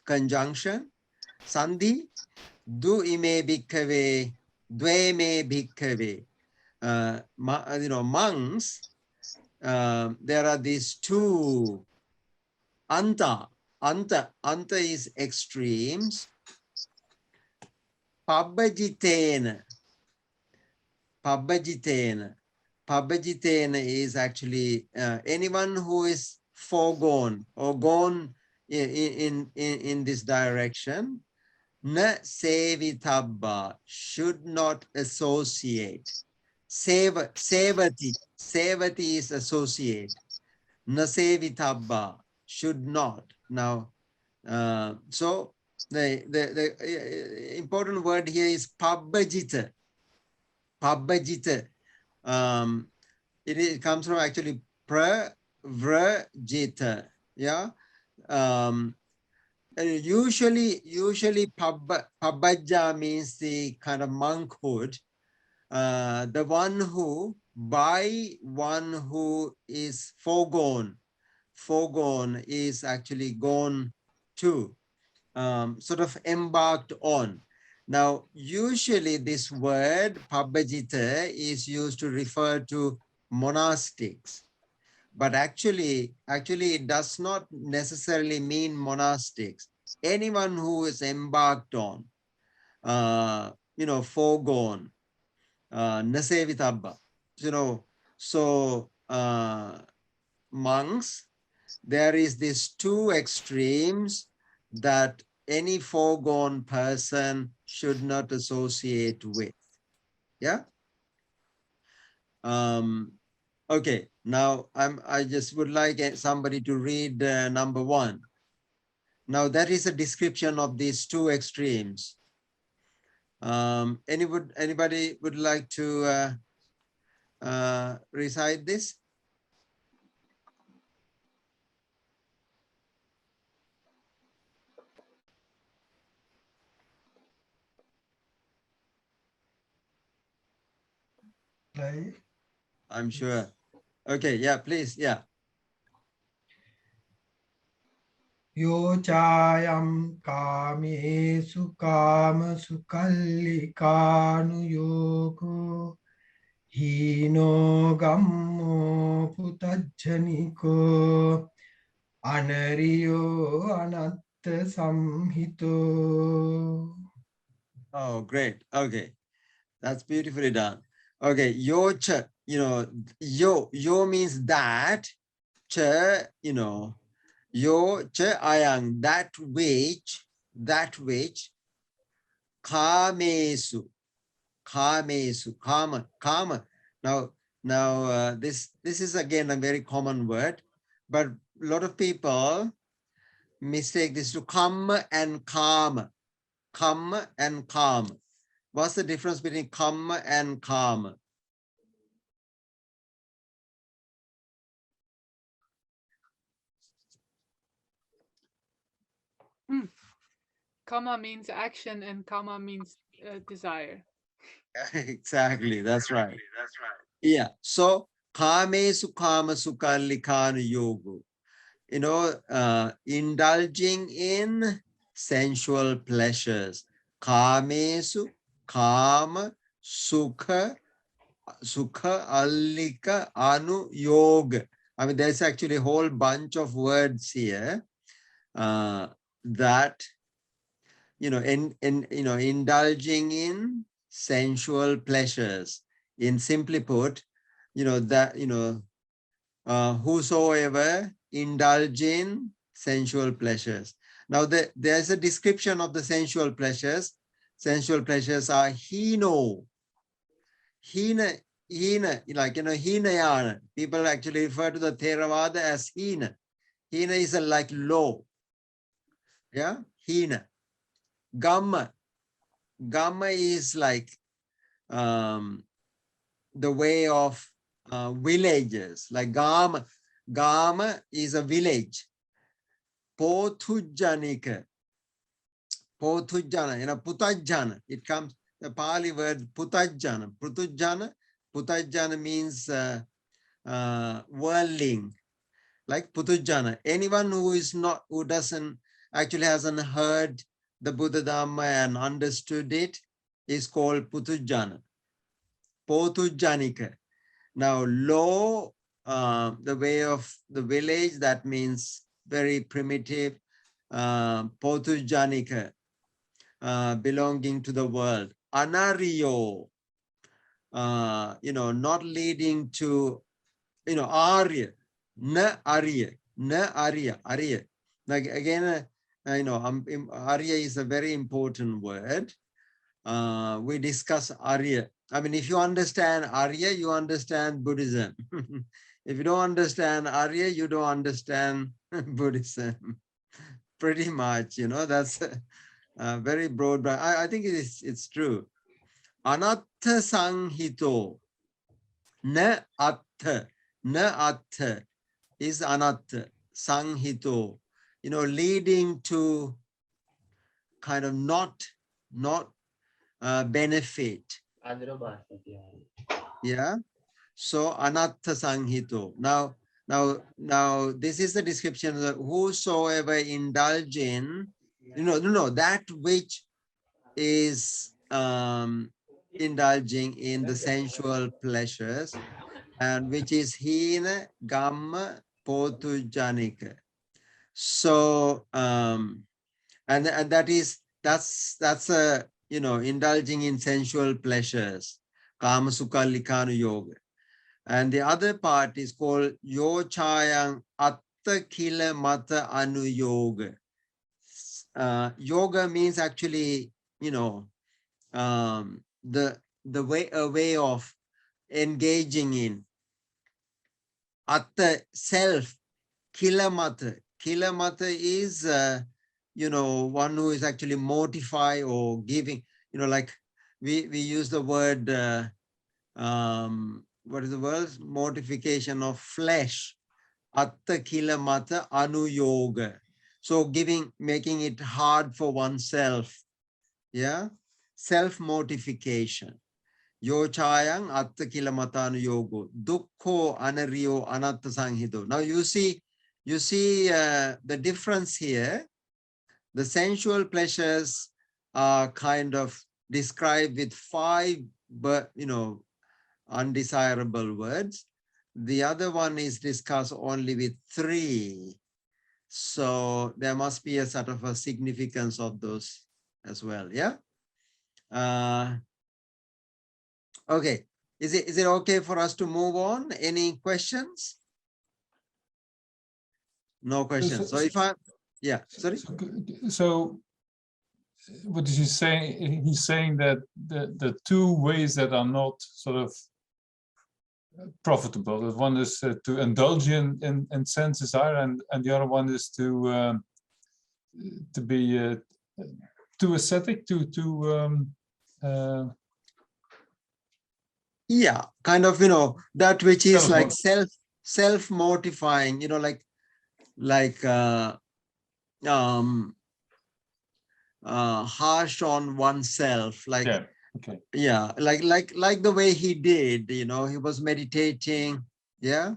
conjunction. Sandhi. Du ime bhikkhave, dve me bhikkhave. Monks, there are these 2. Anta is extremes. Pabbajitena is actually anyone who is foregone or gone in this direction. Na sevitabba, should not associate. Sevati is associate. Na sevitabba, should not. Now, so the important word here is pabbajita. It comes from actually pravrajita. Yeah. Usually pabbaja means the kind of monkhood. The one who is foregone is actually gone to, sort of embarked on. Now, usually this word pabbajita is used to refer to monastics, but actually it does not necessarily mean monastics. Anyone who is embarked on, foregone, nasevitabba, so monks, there is these 2 extremes that any foregone person should not associate with. Yeah. Okay. Now I just would like somebody to read number 1. Now that is a description of these 2 extremes. Anybody would like to recite this? I'm sure. Okay, yeah, please, yeah. Yo chayam kame sukam sukallikanu yogo hino gammo putajjaniko anariyo anatta samhito. Oh, great. Okay, that's beautifully done. Okay, yo cha, yo means that, cha, yo cha ayang, that which, kamesu, kama. Now, this is again a very common word, but a lot of people mistake this to come and calm. Come and calm. What's the difference between come and calm? Kama means action and kama means desire. Exactly, that's right. Yeah, so kamesu kama sukallikanu yoga. Indulging in sensual pleasures. Kamesu, kama, sukha allika anu yoga. I mean, there's actually a whole bunch of words here that, indulging in sensual pleasures. In simply put, whosoever indulge in sensual pleasures. Now, there's a description of the sensual pleasures. Sensual pleasures are hino. Hina, like, hinayana. People actually refer to the Theravada as hina. Hina is like low. Yeah, hina. Gamma. Gamma is like the way of villages, like Gama. Gama is a village. Pothujanika. Pothujana, Putajjana. It comes, the Pali word Putajjana. Putajjana means worldling, like Puthujjana. Anyone who hasn't heard the Buddha Dharma and understood it is called Puthujjana. Pothujanika. Now, low, the way of the village, that means very primitive. Pothujanika, belonging to the world. Anariyo, not leading to, Arya, na Arya. Like again, Arya is a very important word. We discuss Arya. I mean, if you understand Arya, you understand Buddhism. If you don't understand Arya, you don't understand Buddhism. Pretty much, that's a very broad. I think it's true. Anatta sanghito. Na atta is anatta. Sanghito. Leading to kind of not benefit. Yeah. So anatta sanghito. Now this is the description of whosoever indulge in, that which is indulging in the sensual pleasures, and which is hina gamma pothujanika. So and that's a indulging in sensual pleasures, kama sukha likanu yoga. And the other part is called yo chayang atta kila mata anu yoga. Yoga means actually, the way of engaging in atta self. Kilamata is one who is actually mortified or giving, like we use the word, what is the word? Mortification of flesh. Atta kila mata anuyoga. So making it hard for oneself. Yeah. Self-mortification. Yochayang atta kila mata anuyogo. Dukkho anariyo anatta sanghido. Now you see the difference here. The sensual pleasures are kind of described with 5, undesirable words. The other one is discussed only with 3. So there must be a sort of a significance of those as well. Yeah. Okay. Is it okay for us to move on? Any questions? No questions. So if yeah, sorry. So what is he saying? He's saying that the 2 ways that are not sort of profitable. The one is to indulge in sense desire, and the other one is to be too ascetic, yeah, kind of, that which is like self-mortifying, like harsh on oneself, like like the way he did, he was meditating. Yeah.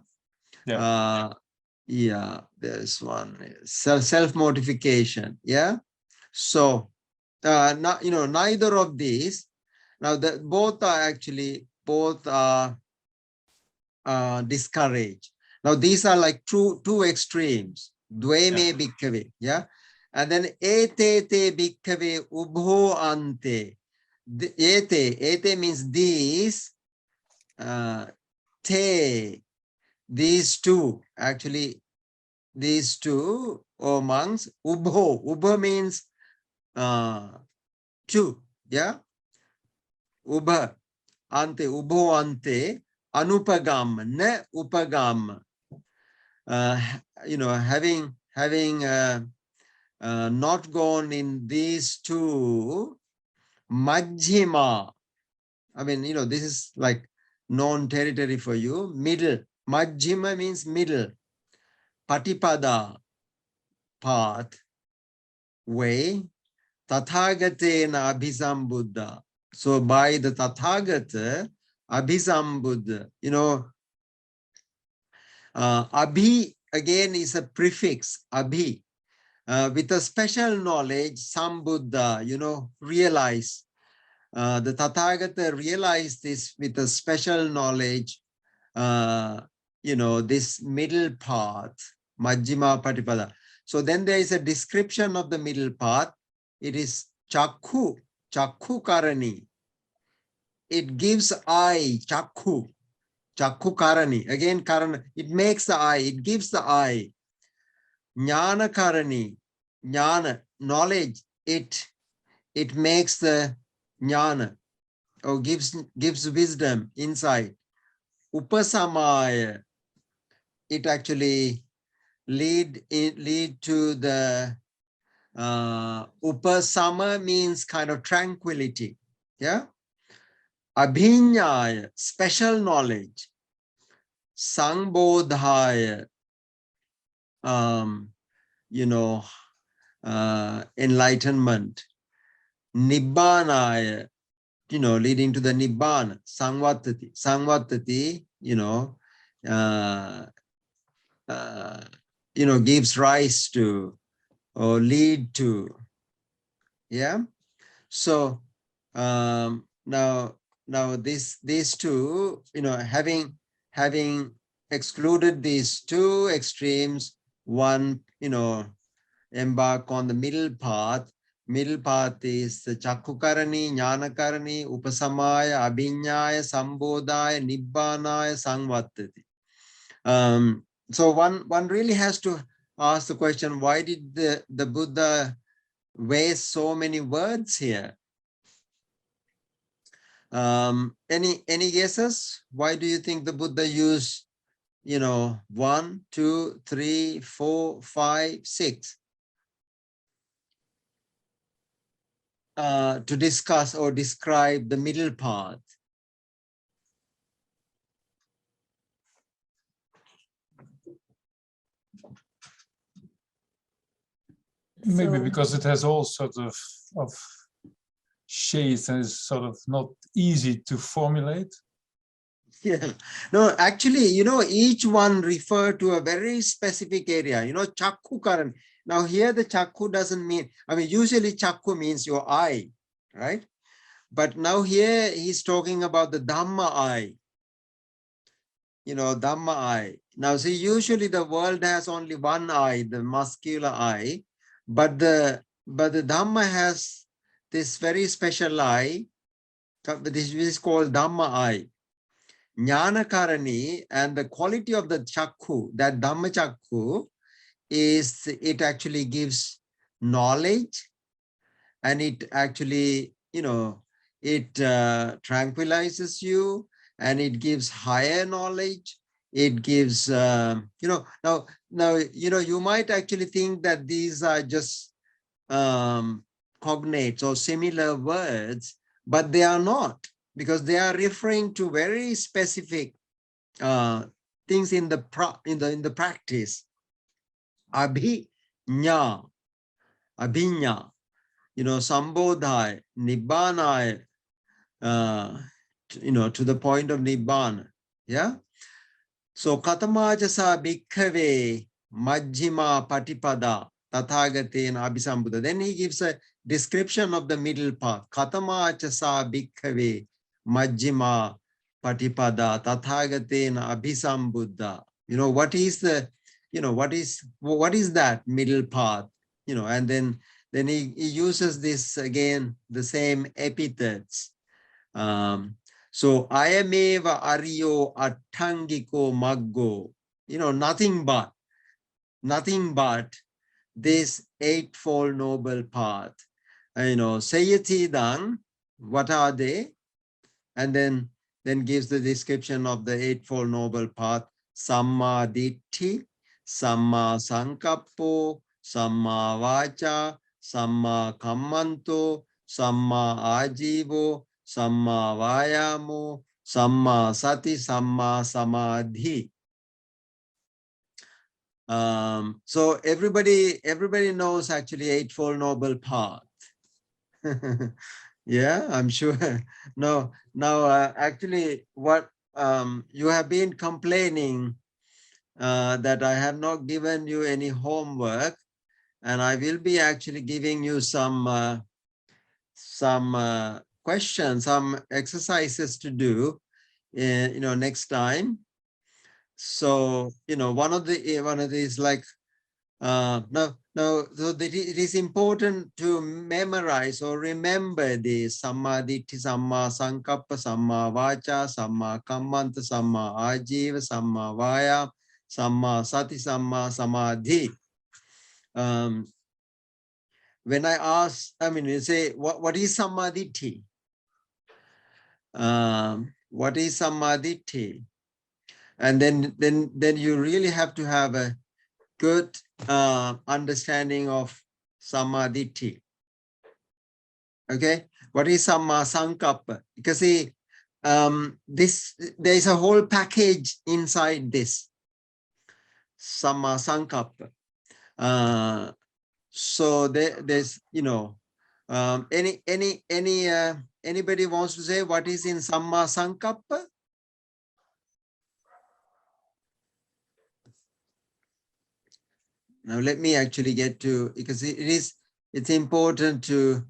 There's one self-mortification. Yeah. So neither of these, now that both are discouraged. Now these are like two extremes. Dveme bhikkave. Yeah. And then ete te bhikkave ubho ante. Ete means these, te, these 2, actually these 2, or monks, ubho means 2. Yeah. Ubha, ante, ubho ante, anupagam, ne upagam. Having not gone in these 2, majjhima. I mean, this is like known territory for you. Middle. Majjhima means middle. Patipada, path, way. Tathagatena abhisambuddha. So by the Tathagata, abhisambuddha, abhi again is a prefix, abhi. With a special knowledge, sambuddha, realize. The Tathagata realized this with a special knowledge, this middle path, Majjhima Patipada. So then there is a description of the middle path. It is Chakku Karani. It gives eye, Chakku Karani. Again, Karana, it makes the eye, it gives the eye. Jnana Karani, Jnana, knowledge, it makes the Jnana, or gives wisdom, insight. Upasamaya, it actually lead to the upasama means kind of tranquility. Yeah. Abhinyaya, special knowledge. Sangbodhaya, enlightenment. Nibbanaya, leading to the Nibbana. Sangvatati, gives rise to or lead to. Yeah. So now these 2, having excluded these 2 extremes, one, embark on the middle path. Middle path is the Chakkukarani, Jnanakarani, Upasamaya, Abhinyaya, Sambodhaya, Nibbanaya, Sangvatati. So one really has to ask the question, why did the Buddha waste so many words here? Any guesses? Why do you think the Buddha used, 1, 2, 3, 4, 5, 6? to discuss or describe the middle path. Maybe So- because it has all sorts of shades and is sort of not easy to formulate. Yeah, no, actually, you know, each one refer to a very specific area, you know, chakku karan. Now here the chakku doesn't mean, I mean, usually chakku means your eye, right? But now here he's talking about the Dhamma eye, you know, Dhamma eye. Now see, usually the world has only one eye, the muscular eye, but the Dhamma has this very special eye, this is called Dhamma eye. Jnana Karani, and the quality of the chakku, that Dhamma chakku, is it actually gives knowledge, and it actually, you know, it tranquilizes you, and it gives higher knowledge. It gives, you know, now, you know, you might actually think that these are just cognates or similar words, but they are not, because they are referring to very specific things in the practice. Abhinya, abhinya, you know, sambodhai, nibbanai, you know, to the point of nibbana. Yeah. So katamajasa bhikkhave majjhima patipada tathagatena abhisambuddha. Then he gives a description of the middle path. Katamajasa bhikkhave majjhima patipada tathagatena abhisambuddha. You know, what is the, you know, what is that middle path? You know, and then he uses this again, the same epithets. So ayameva ariyo attangiko maggo, you know, nothing but this eightfold noble path. You know, sayatidang, what are they? And then gives the description of the eightfold noble path. Samma ditti, samma sankappo, samma vacha, samma kammanto, samma ajivo, samma vayamo, samma sati, samma samadhi. So everybody knows actually Eightfold Noble Path. Yeah, I'm sure. Now, actually, what you have been complaining that I have not given you any homework, and I will be actually giving you some questions, some exercises to do, you know, next time. So, you know, one of these, like, no, so it is important to memorize or remember this: samma ditti, samma sankappa, samma vacha, samma kammanta, samma ajiva, samma vaya, samma sati, samma samadhi. When I ask, I mean, you say, what is samadhi? What is samadhi? And then you really have to have a good understanding of samadhi. Okay, what is samma sankappa? Because see, there is a whole package inside this samma sankappa. So there's, you know, anybody wants to say what is in samma sankappa? Now let me actually get to, because it's important to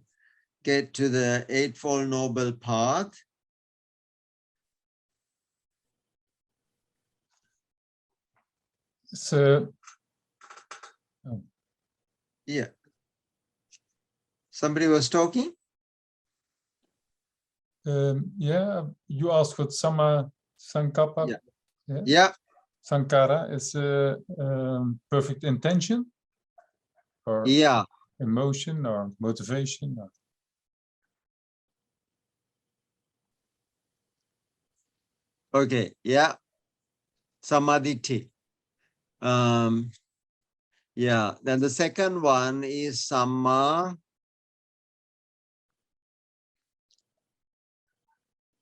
get to the Eightfold Noble Path. So, yeah. Somebody was talking? yeah, you asked what samma sankappa. Yeah. Yeah. Sankara is perfect intention, or yeah, emotion, or motivation. Or... Okay. Yeah. Samadhi. Yeah. Then the second one is samma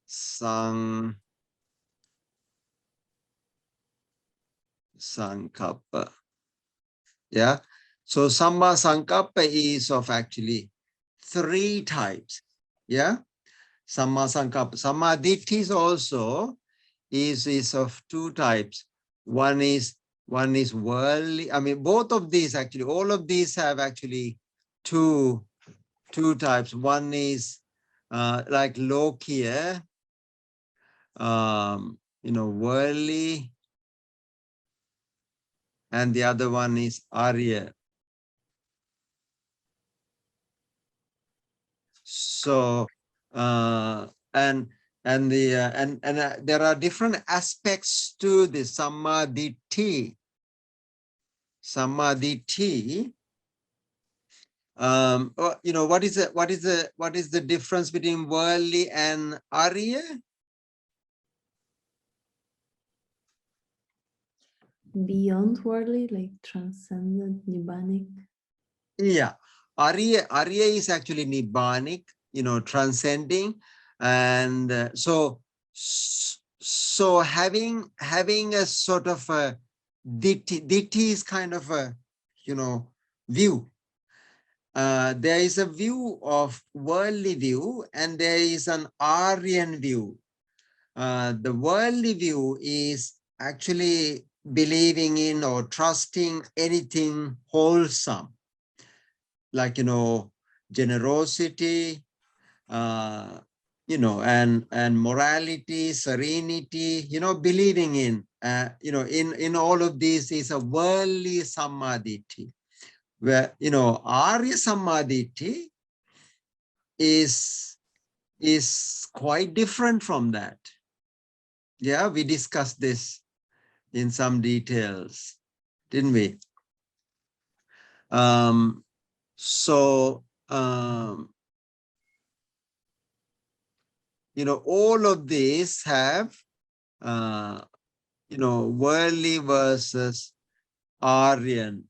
Sankappa. Yeah. So Samma Sankappa is of actually 3 types. Yeah. Samma Sankappa. Samma Ditthi also is of 2 types. One is worldly. I mean, both of these actually, all of these have actually two types. One is like Lokiya, worldly, and the other one is Arya. So there are different aspects to the Samadhi. Samadhi. What is the difference between worldly and Arya? Beyond worldly, like transcendent, nibbanic. Yeah, Arya is actually nibbanic, transcending, and so having a sort of a ditti is kind of a view. There is a view of worldly view, and there is an Aryan view. The worldly view is actually believing in or trusting anything wholesome, like, generosity, and morality, serenity, believing in, in all of these is a worldly Samadhi. Where, Arya Samadhi is quite different from that. Yeah, we discussed this in some details, didn't we? All of these have, worldly versus Aryan.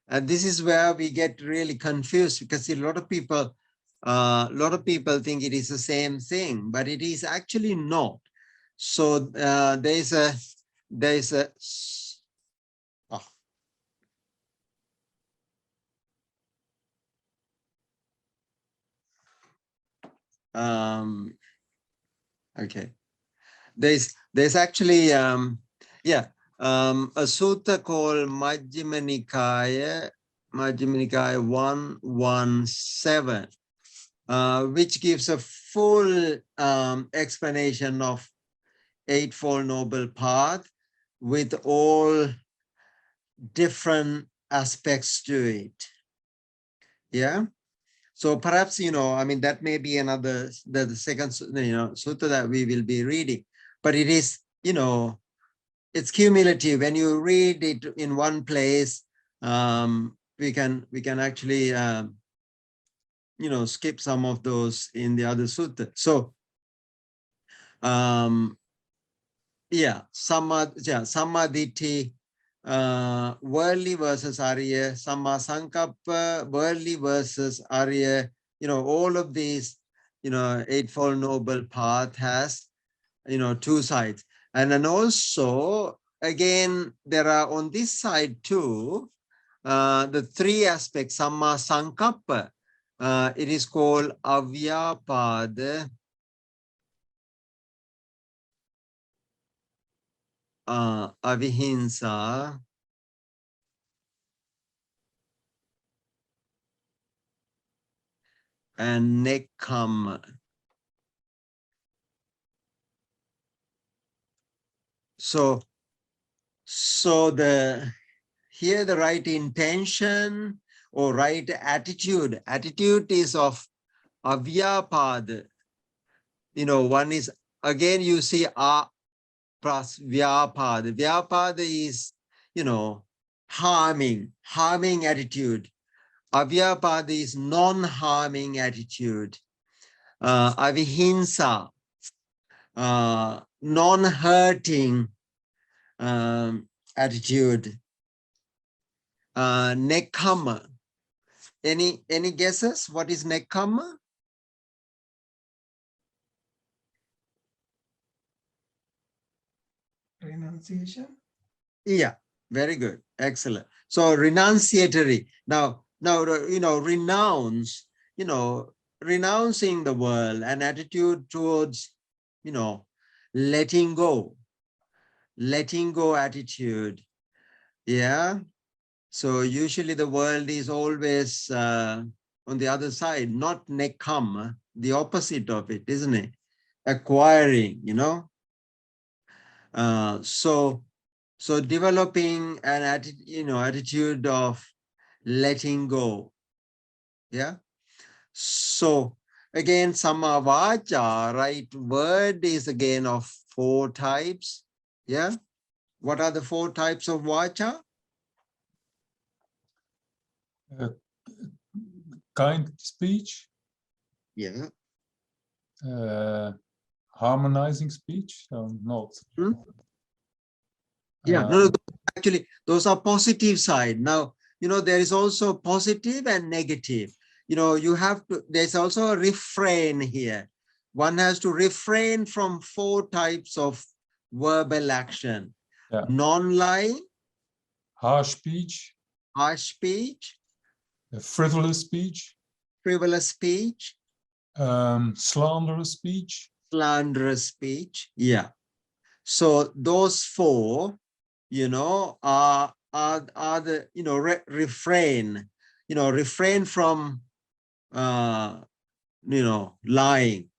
And this is where we get really confused, because a lot of people think it is the same thing, but it is actually not. So there's a okay. There's actually a sutta called Majjhima Nikaya 117, which gives a full explanation of Eightfold Noble Path with all different aspects to it. Yeah. So perhaps, that may be another, the second, sutta that we will be reading, but it is, it's cumulative. When you read it in one place, we can actually, skip some of those in the other sutta. So, Samadhi, worldly versus Arya, Samma Sankappa, worldly versus Arya, all of these, Eightfold Noble Path has, 2 sides. And then also, again, there are on this side too, the 3 aspects, Samma Sankappa. It is called Avyapada, Avihimsa, and Nekkhamma. So here the right intention or right attitude is of Avyapada. One is, again, you see A plus Vyapada. Vyapada is, harming attitude. Avyapada is non-harming attitude. Avihimsa, non-hurting attitude. Nekkhamma. Any guesses? What is Nekkhamma? renunciation. Yeah, very good. Excellent. So renunciatory. Now, renounce, renouncing the world, an attitude towards, letting go attitude. Yeah. So usually the world is always on the other side, not nekam, the opposite of it, isn't it? Acquiring, So developing an attitude of letting go. Yeah. So again, samavacha, right? Word is again of 4 types. Yeah. What are the 4 types of vacha? Kind speech. Yeah. Harmonizing speech. So not. Yeah. No, actually, those are positive side. Now, there is also positive and negative. You have to, there's also a refrain here. One has to refrain from 4 types of verbal action. Yeah. Non-lying. Harsh speech. Harsh speech. Frivolous speech. Frivolous speech. Slanderous speech. Slanderous speech. Yeah. So those 4, are the, refrain, refrain from, lying,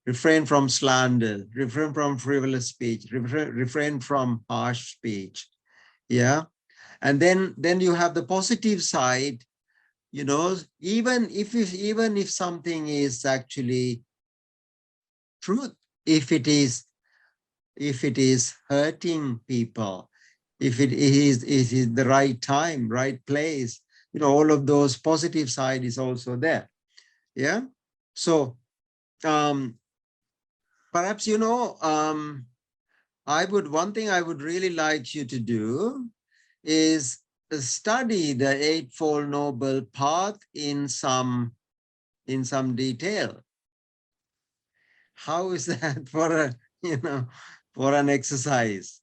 refrain from slander, refrain from frivolous speech, refrain from harsh speech. Yeah. And then you have the positive side, even if something is actually truth, if it is hurting people, if it is the right time, right place, all of those positive side is also there. Yeah. So perhaps, one thing I would really like you to do is study the Eightfold Noble Path in some detail. How is that for for an exercise?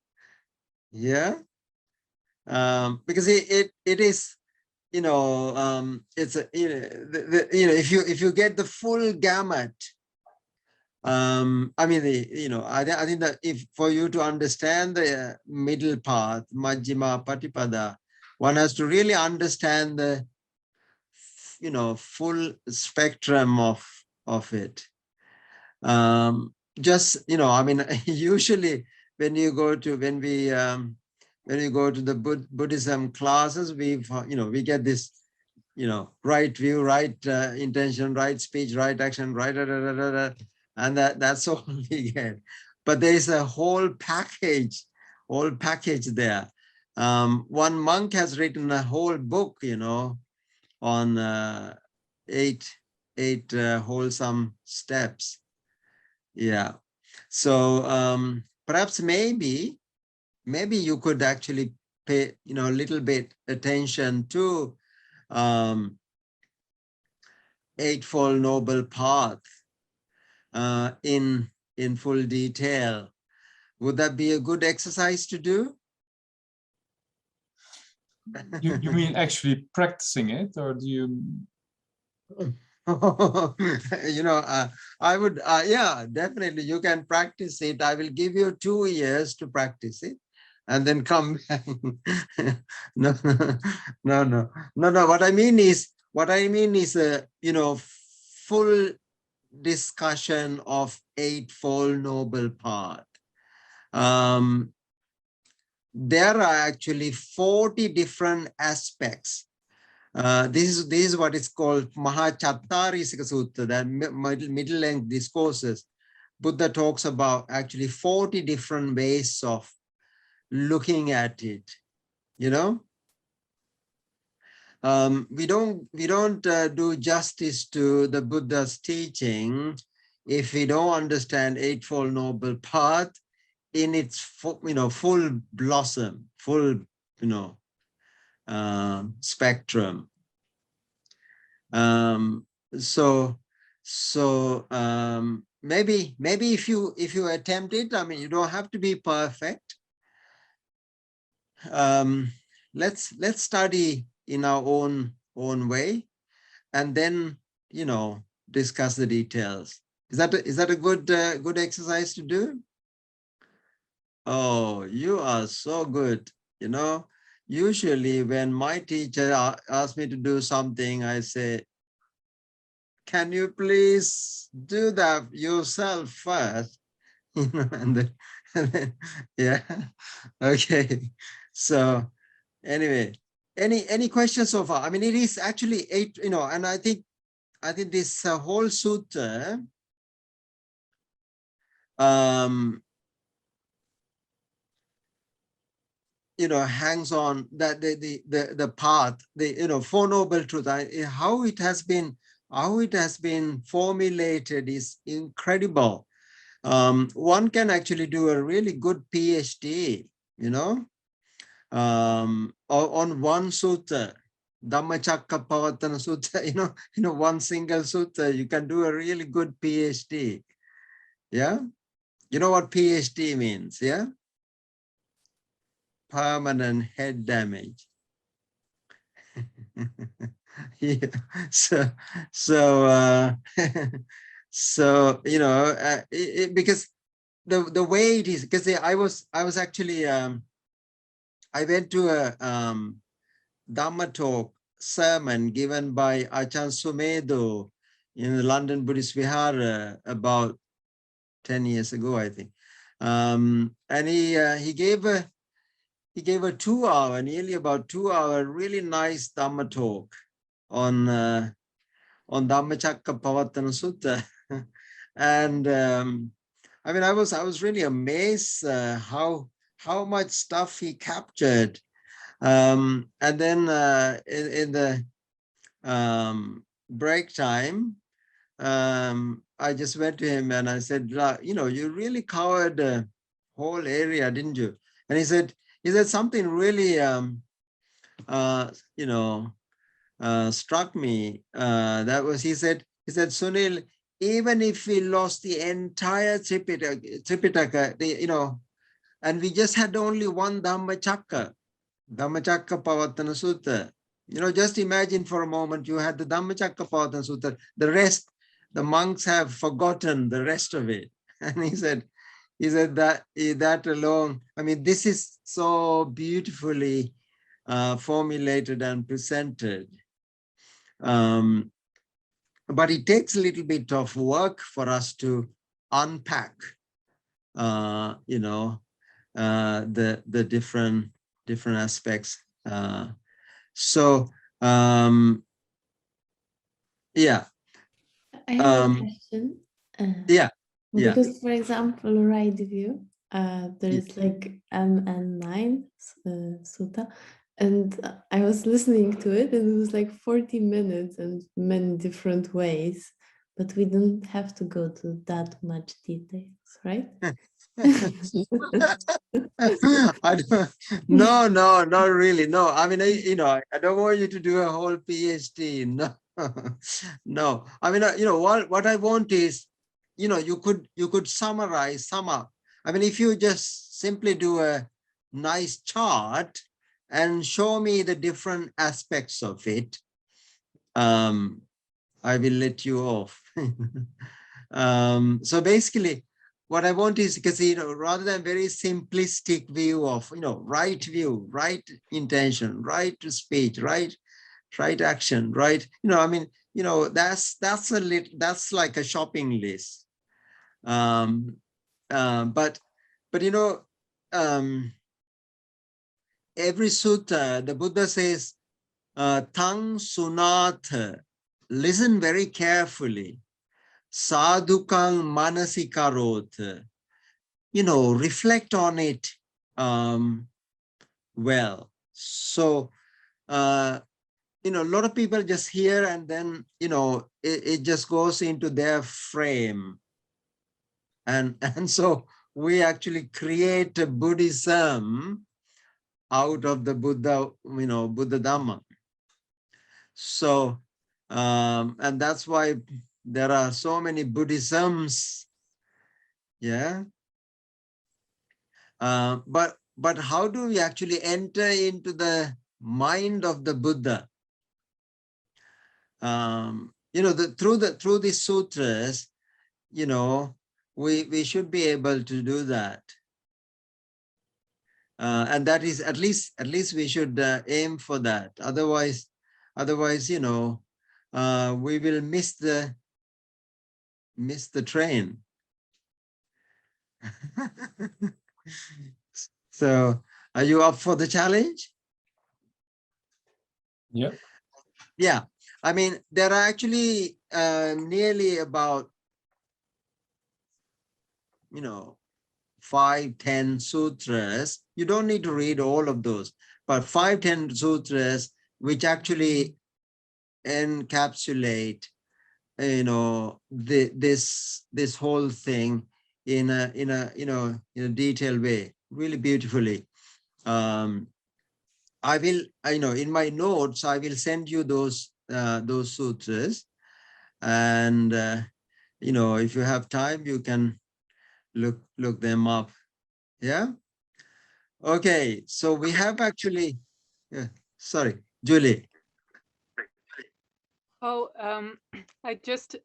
Yeah. Because it is, it's a, if you get the full gamut, I think that if for you to understand the middle path, Majjhima Patipada, one has to really understand the, full spectrum of it. Usually when you go to the Buddhism classes, we get this, right view, right intention, right speech, right action, right, and that's all we get. But there is a whole package there. One monk has written a whole book, on 8 wholesome steps. Yeah. So perhaps maybe you could actually pay, a little bit attention to Eightfold Noble Path in full detail. Would that be a good exercise to do? You mean actually practicing it, or do you? I would, yeah, definitely you can practice it. I will give you 2 years to practice it and then come back. No. What I mean is full discussion of Eightfold Noble Path. There are actually 40 different aspects. This is what is called Mahachattarisika Sutta, that middle length discourses. Buddha talks about actually 40 different ways of looking at it. We don't do justice to the Buddha's teaching if we don't understand Eightfold Noble Path in its full blossom, full spectrum. Maybe if you attempt it, you don't have to be perfect, let's study in our own way, and then discuss the details. Is that a good exercise to do? Oh, you are so good. Usually when my teacher asks me to do something, I say, can you please do that yourself first? And then, yeah. Okay. So anyway, any questions so far? I mean, it is actually 8, and I think this whole sutta hangs on that the path, the Four Noble Truths. How it has been formulated is incredible. One can actually do a really good PhD, on one sutta, Dhammacakkappavattana sutta, one single sutta. You can do a really good PhD. Yeah, you know what PhD means? Yeah. Permanent head damage. Yeah. So because the way it is, because I was actually I went to a Dharma talk sermon given by Ajahn Sumedho in the London Buddhist Vihara about 10 years ago, I think. And he gave a 2-hour, nearly about 2-hour, really nice Dhamma talk on Dhammacakkappavattana Sutta. And I mean, I was really amazed how much stuff he captured. And then in the break time, I just went to him and I said, you really covered the whole area, didn't you? And he said something really, struck me. That was, he said, Sunil, even if we lost the entire Tripitaka, and we just had only one Dhammacakkappavattana Sutta. Just imagine for a moment you had the Dhammacakkappavattana Sutta. The rest, the monks have forgotten the rest of it. And he said that alone, I mean, this is so beautifully formulated and presented. But it takes a little bit of work for us to unpack, the different aspects. Yeah. I have a question. Yeah. Because, for example, right view, there is like MN9 sutta, and I was listening to it, and it was like 40 minutes and many different ways, but we don't have to go to that much details, right? No, not really. No, I mean, I don't want you to do a whole PhD. No, no. I mean, what I want is, you could sum up. I mean, if you just simply do a nice chart and show me the different aspects of it, I will let you off. So basically, what I want is, because, rather than very simplistic view of, right view, right intention, right speech, right action, right, I mean, that's like a shopping list. But every sutta, the Buddha says, tang sunatha, listen very carefully. Sadhukang manasikarot, reflect on it well. So, a lot of people just hear and then, it just goes into their frame. And so we actually create a Buddhism out of the Buddha, Buddha Dhamma. So, and that's why there are so many Buddhisms. Yeah. But but how do we actually enter into the mind of the Buddha? You know, through these sutras, you know, we should be able to do that. And that is at least we should aim for that. Otherwise, you know, we will miss the train. So, are you up for the challenge? Yeah. Yeah. I mean, there are actually nearly about, you know, 5-10 sutras. You don't need to read all of those, but 5-10 sutras which actually encapsulate, you know, this whole thing in a detailed way, really beautifully. I will, you know, in my notes, I will send you those sutras, and you know, if you have time, you can look them up. Yeah. Okay. So we have actually. Sorry, Julie. Oh, I just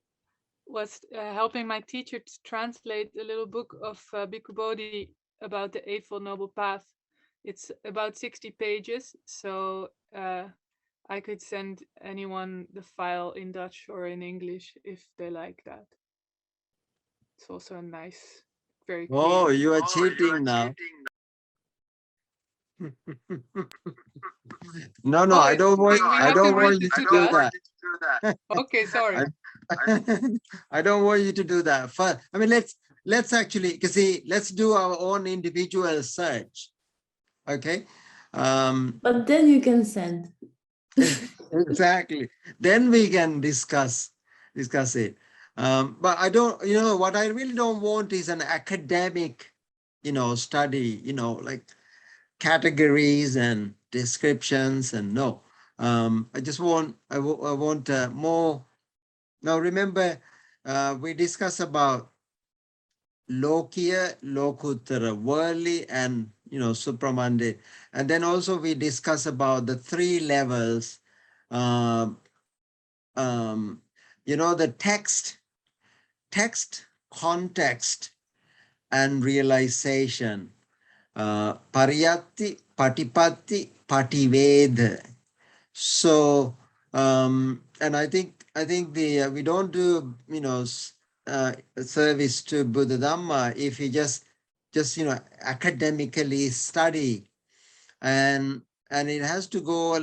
was helping my teacher to translate a little book of Bhikkhu Bodhi about the Eightfold Noble Path. It's about 60 pages, so I could send anyone the file in Dutch or in English if they like that. It's also a nice, very clear. Oh, you are cheating now. No, Oh, I don't want. we I have don't to read want the you to do Sutta? that. Okay, sorry. I don't want you to do that. First, I mean, let's actually, see, let's do our own individual search. Okay. But then you can send. Exactly. Then we can discuss it. But I don't, you know, what I really don't want is an academic, you know, study, you know, like categories and descriptions, and no. I just want, I want more. Now remember, we discussed about Lokiya, Lokuttara, worldly, and, you know, Supramande. And then also we discuss about the 3 levels. You know, the text, context, and realization. Pariyatti, Patipatti, Patived. So, and I think the we don't do, you know, service to Buddha Dhamma if you just you know, academically study, and it has to go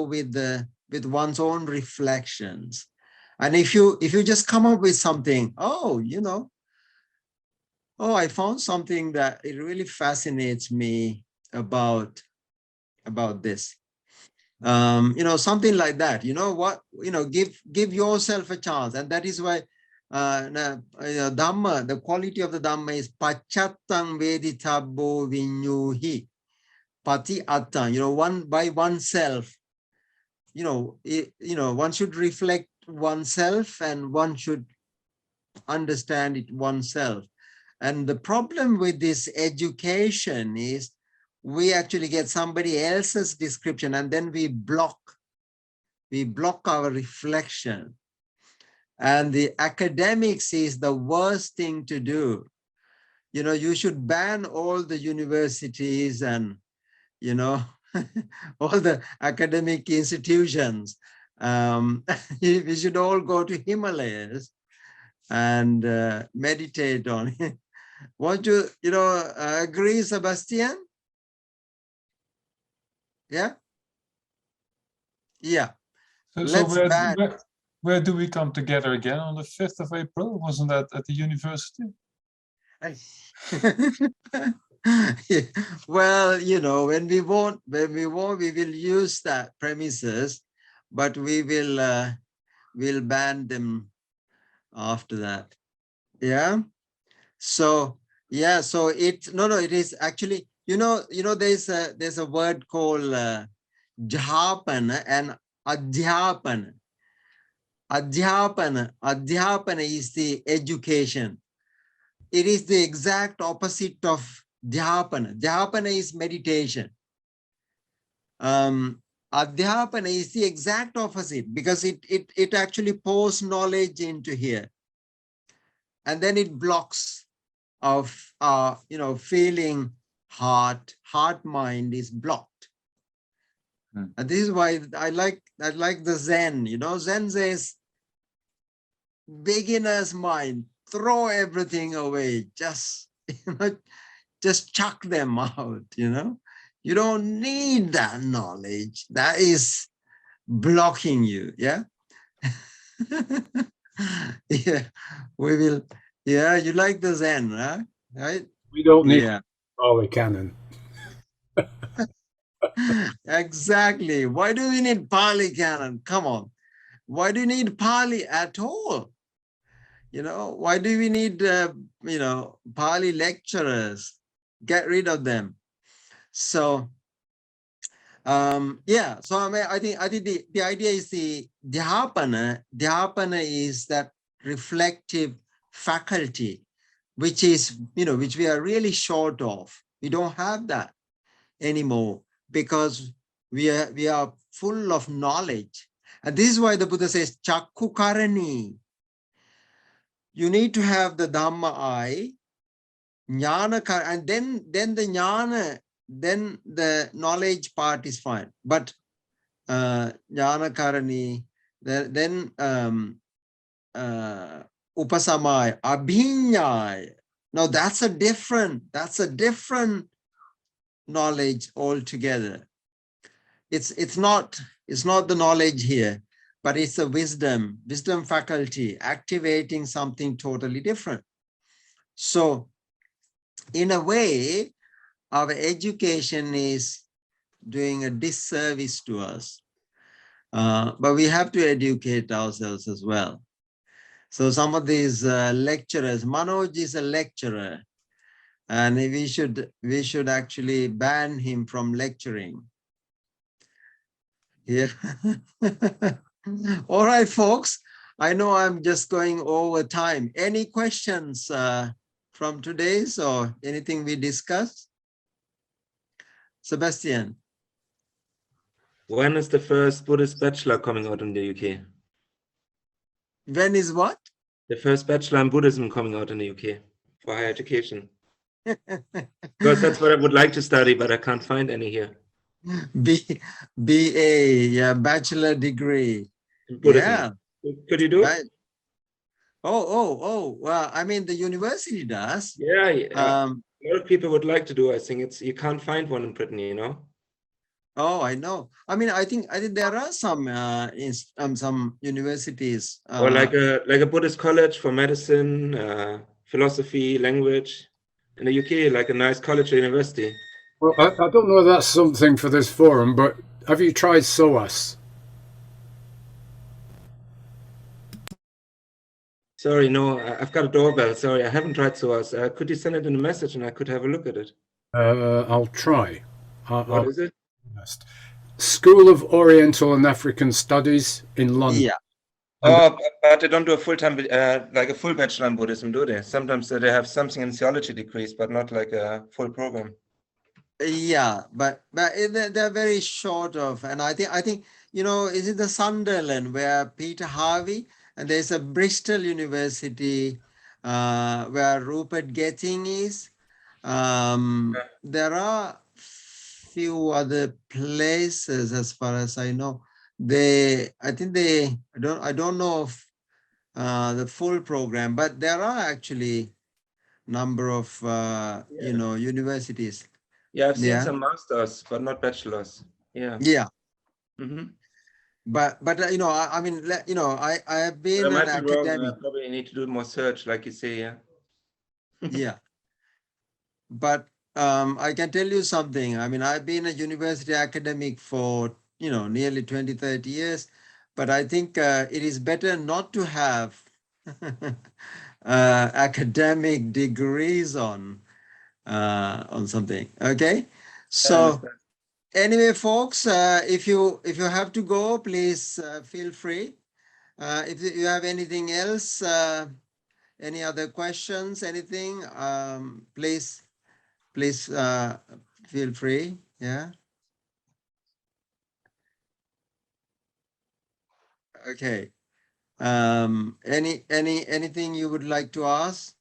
with one's own reflections. And if you just come up with something, oh, you know, oh, I found something that it really fascinates me about this. You know, something like that, you know, what, you know, give yourself a chance. And that is why Dhamma, the quality of the Dhamma is pachattang veditabbo vinyuhi pati attan, you know, one by oneself. You know, one should reflect oneself, and one should understand it oneself. And the problem with this education is we actually get somebody else's description, and then we block our reflection. And the academics is the worst thing to do. You know, you should ban all the universities and, you know, all the academic institutions. We should all go to Himalayas and meditate on it. Won't you, you know, agree, Sebastian? Yeah? Yeah. So where do we come together again on the 5th of April? Wasn't that at the university? Well, you know, when we want, we will use that premises, but we will we'll ban them after that. Yeah. So yeah, so it it is actually, you know, there's a word called jhapana and adhyapana. Adhyapana is the education. It is the exact opposite of Dhyapana. Dhyapana is meditation. Adhyapana is the exact opposite, because it actually pours knowledge into here, and then it blocks of feeling. Heart mind is blocked. And this is why I like the Zen. Zen says, beginner's mind, throw everything away, just just chuck them out. You don't need that knowledge that is blocking you. Yeah. Yeah, we will. Yeah, you like the Zen, right? We don't need Pali Canon. Exactly. Why do we need Pali Canon? Come on. Why do you need Pali at all? Why do we need, Pali lecturers? Get rid of them. So, yeah. So I think the idea is the dhyapana. Dhyapana is that reflective faculty, which is, which we are really short of. We don't have that anymore, because we are full of knowledge. And this is why the Buddha says, Chakku Karani. You need to have the Dhamma eye, Jnana, and then the Jnana, then the knowledge part is fine. But Jnana Karani, then Upasamai, Abhinyai. Now that's a different knowledge altogether. It's not the knowledge here, but it's a wisdom faculty activating something totally different. So in a way, our education is doing a disservice to us, but we have to educate ourselves as well. So some of these lecturers, Manoj is a lecturer, and we should actually ban him from lecturing. Yeah. All right, folks. I know I'm just going over time. Any questions from today's or anything we discussed? Sebastian. When is the first Buddhist bachelor coming out in the UK? When is what? The first bachelor in Buddhism coming out in the UK for higher education. Because that's what I would like to study, but I can't find any here. BA, yeah, bachelor degree. Buddhism. Yeah. Could you do it? Oh, well, I mean, the university does. Yeah. A lot of people would like to do. I think you can't find one in Britain, Oh, I know. I mean, I think there are some some universities. Or like a Buddhist college for medicine, philosophy, language. In the UK, like a nice college or university. Well, I don't know if that's something for this forum, but have you tried SOAS? Sorry, no, I've got a doorbell. Sorry, I haven't tried SOAS. Could you send it in a message and I could have a look at it? I'll try. What is it? School of Oriental and African Studies in London. Yeah. Oh, but they don't do a full-time, like a full bachelor in Buddhism, do they? Sometimes they have something in theology degrees, but not like a full program. Yeah, but they're very short of, and I think is it the Sunderland where Peter Harvey, and there's a Bristol University where Rupert Getting is. There are few other places as far as I know. I don't know of the full program, but there are actually number of universities. Yeah, I've seen some masters, but not bachelors. Yeah. Yeah. Mm-hmm. But I mean, I have been an academic. I probably need to do more search, like you say. Yeah. Yeah. But I can tell you something. I mean, I've been a university academic for nearly 20-30 years, but I think it is better not to have academic degrees on something. Okay, so anyway, folks, if you have to go, please feel free. If you have anything else, any other questions, anything, please Please feel free. Yeah. Okay. Anything you would like to ask?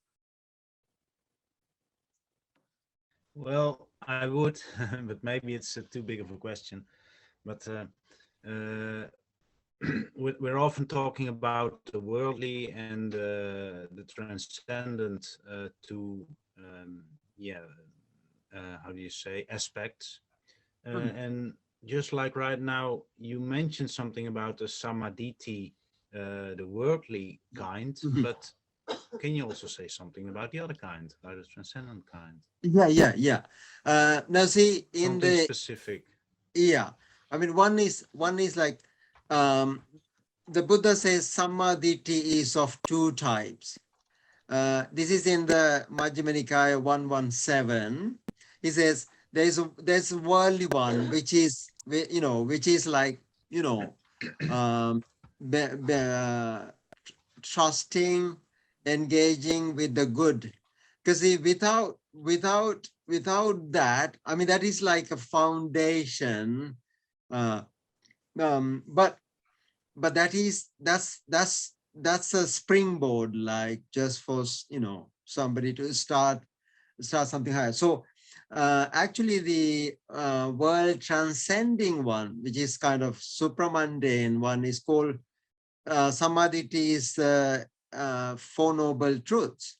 Well, I would, but maybe it's too big of a question. But we're often talking about the worldly and the transcendent to, how do you say, aspects. And just like right now, you mentioned something about the samadhi, the worldly kind, but can you also say something about the other kind, about the transcendent kind? Yeah. Now see, in something the specific. Yeah, I mean, one is like the Buddha says samadhi is of two types. This is in the Majjhima Nikaya 117. He says there's a worldly one which is like trusting, engaging with the good. Because without that, I mean, that is like a foundation. But that's a springboard, like just for somebody to start something higher. So actually the world transcending one, which is kind of supramundane one, is called samadhi is Four Noble Truths.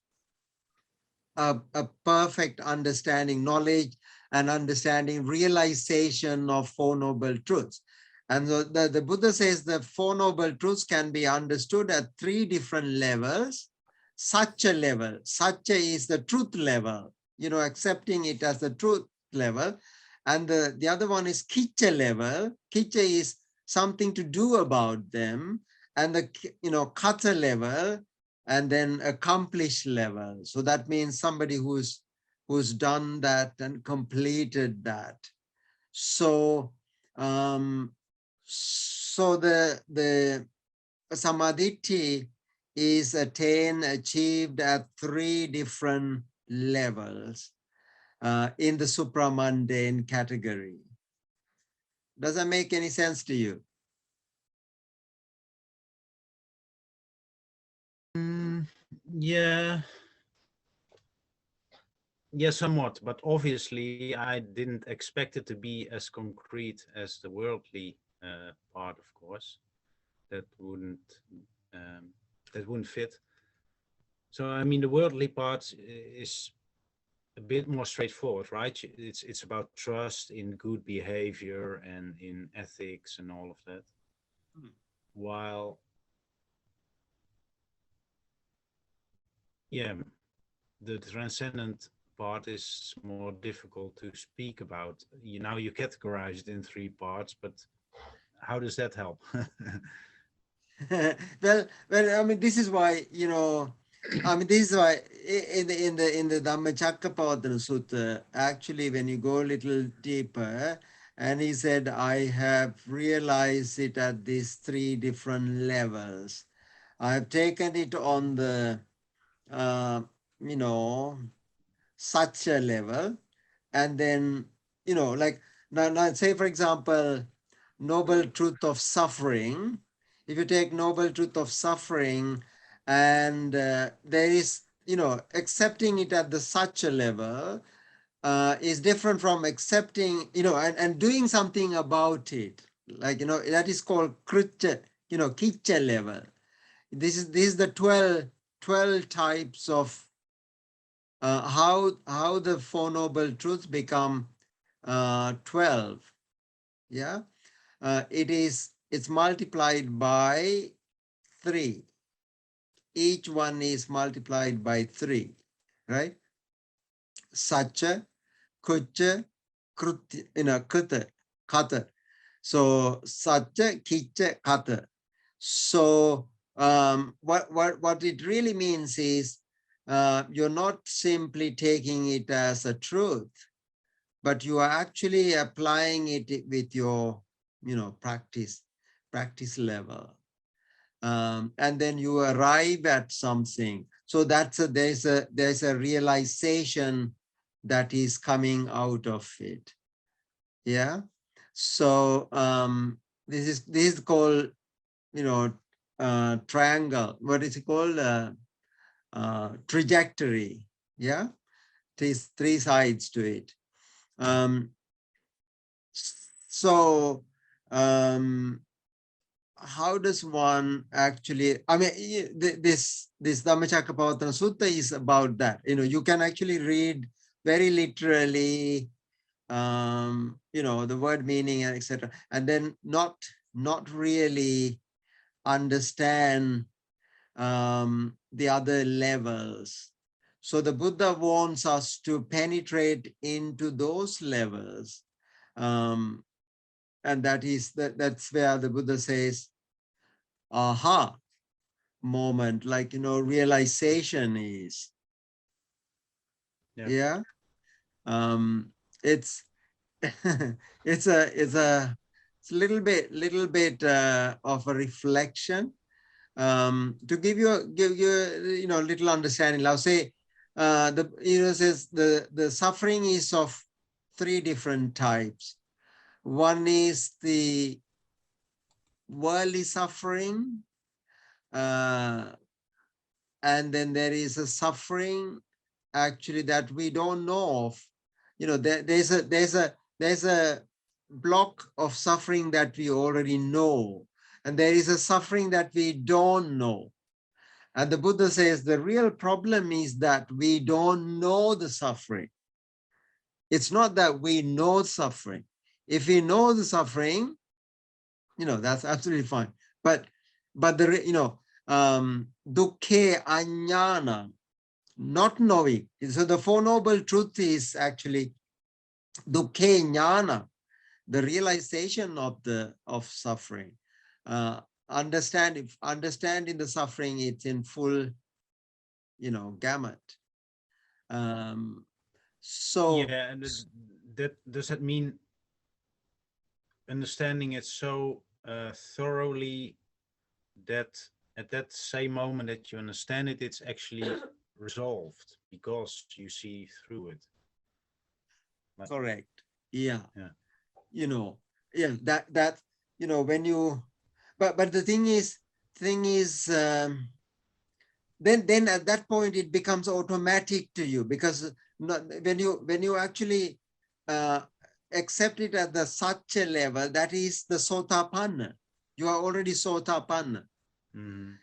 A perfect understanding, knowledge and understanding, realization of Four Noble Truths. And the Buddha says the Four Noble Truths can be understood at three different levels. Satya level. Satya is the truth level, accepting it as the truth level. And the other one is Kicca level. Kicca is something to do about them. And the, Kata level, and then accomplished level. So that means somebody who's done that and completed that. So the samadhi is achieved at three different levels in the supramundane category. Does that make any sense to you? Yeah, somewhat, but obviously I didn't expect it to be as concrete as the worldly part, of course. That wouldn't fit. So I mean, the worldly part is a bit more straightforward, right? It's about trust in good behavior and in ethics and all of that. While the transcendent part is more difficult to speak about. Now you categorize it in three parts, but how does that help? well, I mean, this is why, this is why in the Dhammacakkappavattana Sutta, actually, when you go a little deeper, and he said, I have realized it at these three different levels. I have taken it on the, Satya level, and then, like, now say, for example, noble truth of suffering. If you take noble truth of suffering, and there is, accepting it at the Satya level is different from accepting, and doing something about it. Like, that is called Kritya, Kicca level. This is the 12 types of how the Four Noble Truths become 12. Yeah, it's multiplied by 3. Each one is multiplied by 3, right? Satya, Kucha, Krita, Kata. So Satya, Kicca, Kata. So what it really means is you're not simply taking it as a truth, but you are actually applying it with your, practice level. And then you arrive at something. So there's a realization that is coming out of it. Yeah. So this is called, triangle. What is it called? Trajectory. Yeah. There's three sides to it. So how does one actually, I mean, this Dhammacakkappavattana Sutta is about that. You can actually read very literally, the word meaning, and etc. And then not really understand the other levels. So the Buddha wants us to penetrate into those levels. And that's where the Buddha says, aha moment, like, realization is. Yeah. It's it's a little bit of a reflection to give you little understanding. I'll say says the suffering is of three different types. One is the worldly suffering, and then there is a suffering actually that we don't know of. There's a block of suffering that we already know, and there is a suffering that we don't know. And the Buddha says the real problem is that we don't know the suffering. It's not that we know suffering. If we know the suffering, that's absolutely fine. But the dukkhe ajnana, not knowing. So the Four Noble Truth is actually dukkhe jnana, the realization of suffering. Understanding the suffering, it's in full, gamut. So yeah, and does that mean understanding it so thoroughly that at that same moment that you understand it, it's actually resolved because you see through it? Correct. Yeah. Yeah. That when you, but the thing is then at that point it becomes automatic to you, because when you actually accept it at the such a level, that is the sotapanna. You are already sotapanna.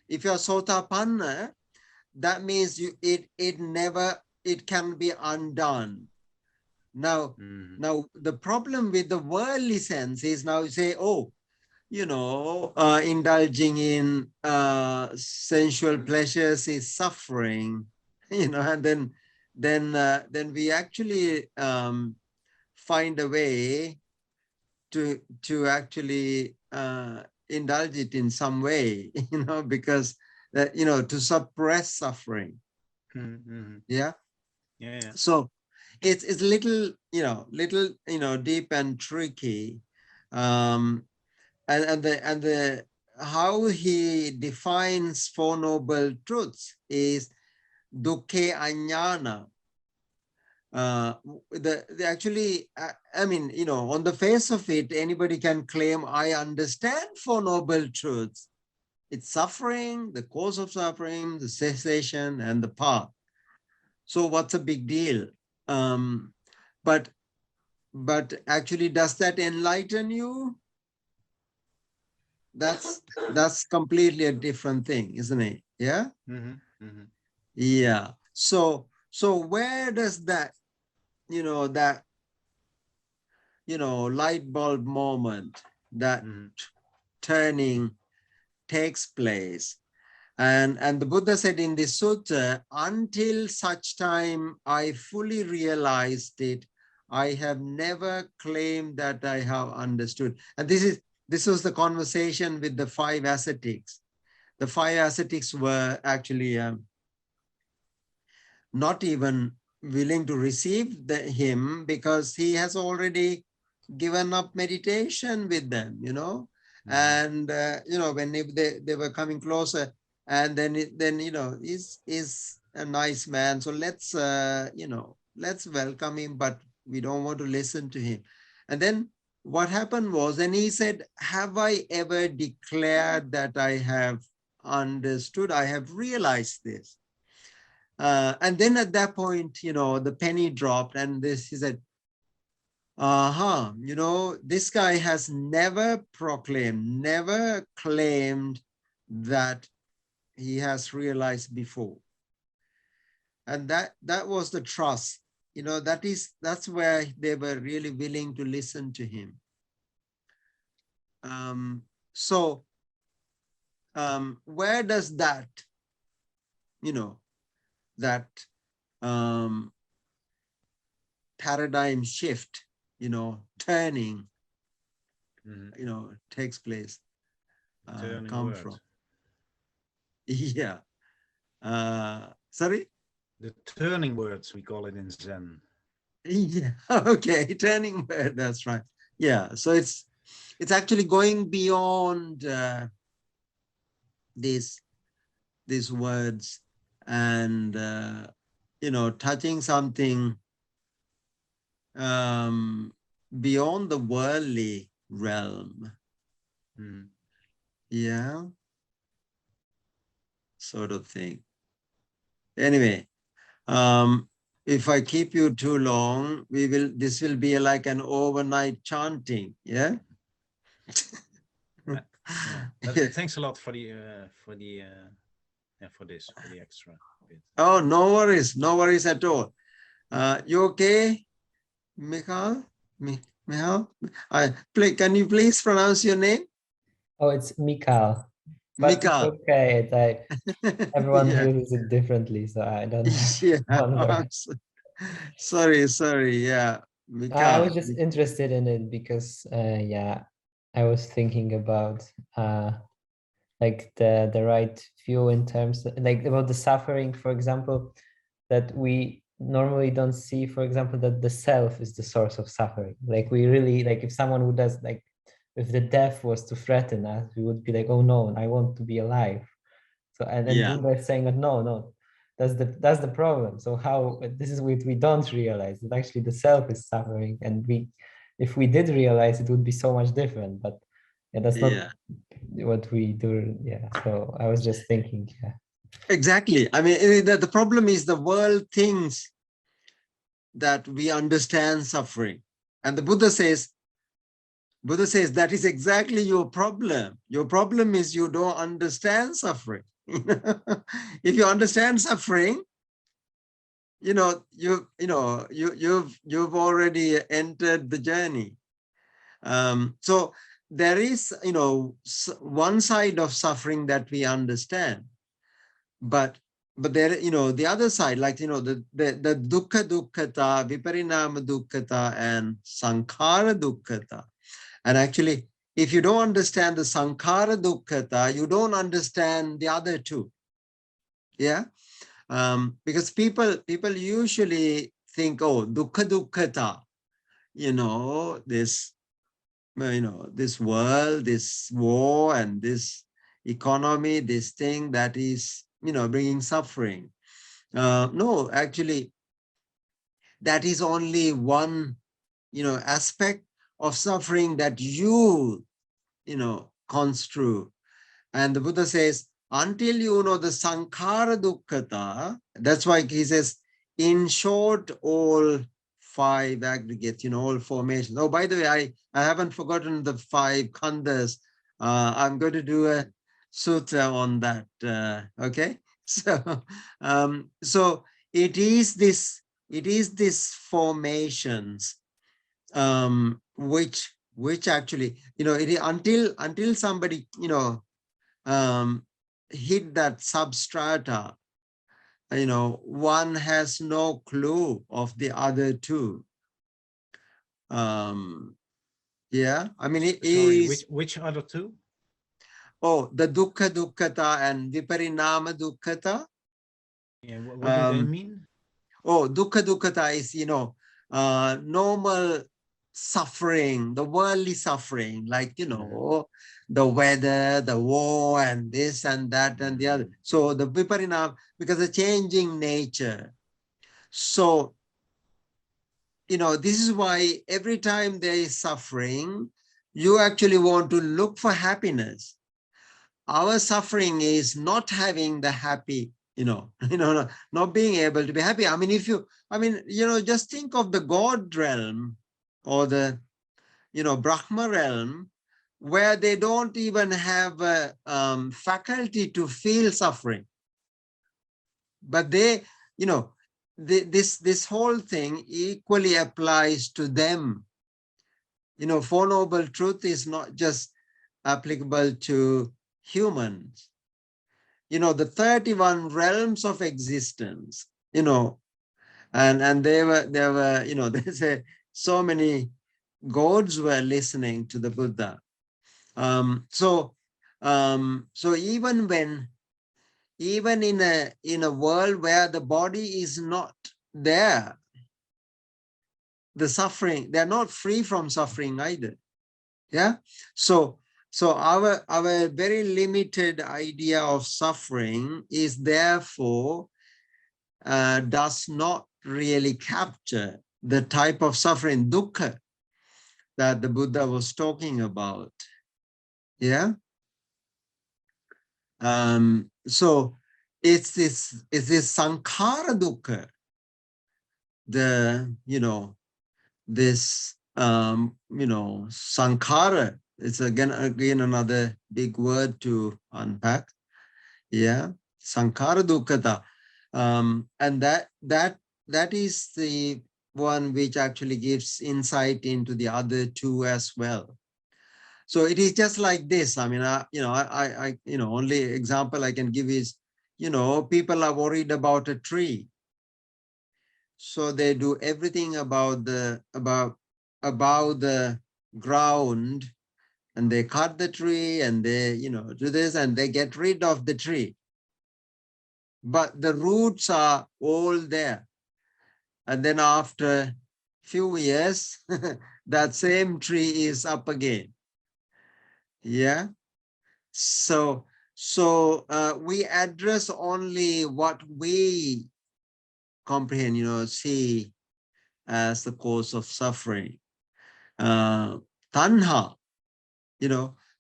If you are sotapanna, that means it can be undone. Now the problem with the worldly sense is, now you say, indulging in sensual pleasures is suffering, and then we actually find a way to actually indulge it in some way, because to suppress suffering. Yeah. So it's little deep and tricky. And the how he defines Four Noble Truths is dukkhe ajnana. Actually, I mean, on the face of it, anybody can claim, I understand Four Noble Truths. It's suffering, the cause of suffering, the cessation, and the path. So what's a big deal? But actually, does that enlighten you? That's completely a different thing, isn't it? Yeah. Yeah. So where does that light bulb moment, that turning takes place? And the Buddha said in this sutta, until such time I fully realized it, I have never claimed that I have understood. And this was the conversation with the 5 ascetics. The 5 ascetics were actually not even willing to receive him, because he has already given up meditation with them, and when they were coming closer, and then he's a nice man, so let's let's welcome him, but we don't want to listen to him. And then what happened was, and he said, have I ever declared that I have understood? I have realized this. And then at that point, the penny dropped, and he said, this guy has never proclaimed, never claimed that he has realized before. And that was the trust. That's where they were really willing to listen to him. Where does that, that paradigm shift, turning, takes place, come word. from? Yeah. Sorry? The turning words, we call it in Zen. Yeah, okay, turning word, that's right. Yeah, so it's actually going beyond these words and, touching something beyond the worldly realm. Yeah, sort of thing. Anyway, if I keep you too long, this will be like an overnight chanting. Yeah. Thanks a lot for the extra bit. Oh, no worries at all. You okay, Michal? Michal? Can you please pronounce your name? Oh, it's Mikal. But Mikal. it's okay. Everyone hears it differently, so I don't wonder. Sorry. Yeah, Mikal. I was just interested in it because, I was thinking about like the right view in terms of, like, about the suffering, for example, that we normally don't see, for example, that the self is the source of suffering. Like, we really, like, if someone who does, like, if the death was to threaten us, we would be like, oh no, I want to be alive. So, and then Buddha is saying that no, that's the problem. So how, this is what we don't realize, that actually the self is suffering, and if we did realize, it would be so much different. But that's not what we do. Yeah. So I was just thinking. Yeah. Exactly. I mean, the problem is the world thinks that we understand suffering, and the Buddha says that is exactly your problem. Your problem is you don't understand suffering. If you understand suffering, you've already entered the journey. So there is, one side of suffering that we understand, but there, the other side, like, the dukkha dukkhata, viparinama dukkhata, and sankhara dukkhata. And actually, if you don't understand the sankhara dukkhata, you don't understand the other two. Yeah. Because people usually think, oh, dukkha dukkhata, this world, this war, and this economy, this thing that is, bringing suffering. No, actually, that is only one, aspect of suffering that you construe. And the Buddha says, until you know the sankhara dukkhata, that's why he says, in short, all five aggregates, all formations. Oh, by the way, I haven't forgotten the 5 khandhas. I'm going to do a sutra on that. Okay. So, so it is this formations, which actually, until somebody, hit that substrata, one has no clue of the other two. Yeah, I mean, it is. Which other two? Oh, the dukkha dukkhata and viparinama dukkhata. Yeah, what do they mean? Oh, dukkha dukkhata is, normal suffering, the worldly suffering, like, the weather, the war, and this and that and the other. So the viparinama, because the changing nature. So this is why every time there is suffering, you actually want to look for happiness. Our suffering is not having the happy, not being able to be happy. I mean, just think of the God realm or the, Brahma realm, where they don't even have a faculty to feel suffering. But they, this whole thing equally applies to them. Four Noble Truth is not just applicable to humans. The 31 realms of existence, and there were, they say so many gods were listening to the Buddha. So even in a world where the body is not there, the suffering, they're not free from suffering either. Yeah. So our very limited idea of suffering is therefore does not really capture the type of suffering, dukkha, that the Buddha was talking about. Yeah. So it's this sankhara dukkha, this sankhara. It's again another big word to unpack. Yeah, sankhara dukkha. And that is the one which actually gives insight into the other two as well. So it is just like this. I mean, only example I can give is, people are worried about a tree. So they do everything about the ground, and they cut the tree, and they, do this, and they get rid of the tree. But the roots are all there. And then after a few years, that same tree is up again. Yeah. So we address only what we comprehend, see as the cause of suffering. Tanha,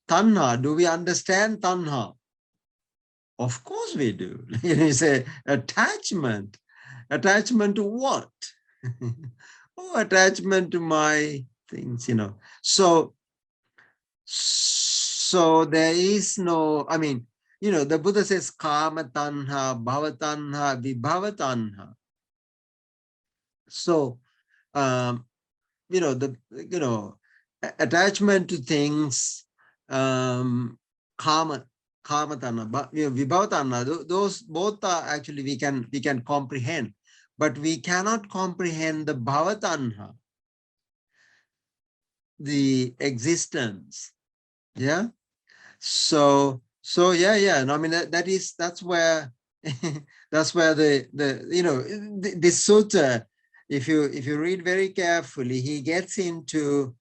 tanha, do we understand tanha? Of course we do. You say attachment. Attachment to what? Oh, attachment to my things, So there is no, the Buddha says kama tanha, bhava tanha, vibhava tanha. So, attachment to things, kama tanha, vibhava tanha, those both are actually we can comprehend, but we cannot comprehend the bhava tanha, the existence. Yeah. So yeah. And I mean that's where that's where the this sutta, if you read very carefully, he gets into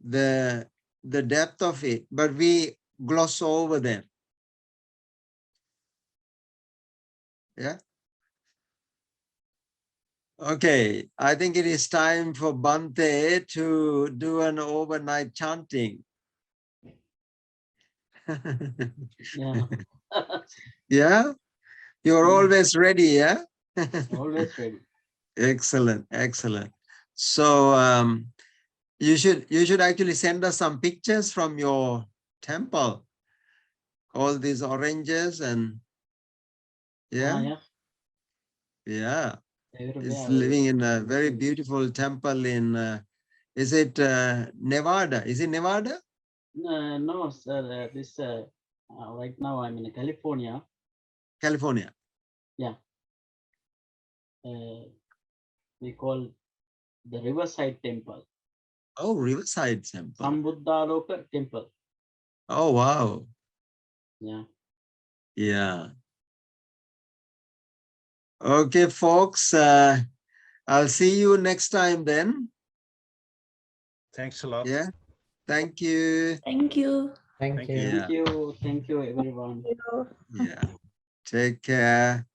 the depth of it, but we gloss over them. Yeah. Okay, I think it is time for Bhante to do an overnight chanting. Yeah. Yeah, you're always ready. Yeah. Always ready. Excellent. So you should actually send us some pictures from your temple. All these oranges and yeah. It's living in a very beautiful temple in is it Nevada? Is it Nevada? No, sir. This right now I'm in California. California. Yeah. We call the Riverside Temple. Oh, Riverside Temple. Sambuddhaloka Temple. Oh, wow. Yeah. Yeah. Okay, folks. I'll see you next time then. Thanks a lot. Yeah. Thank you. Thank you. Thank you. Yeah. Thank you, everyone. Yeah. Take care.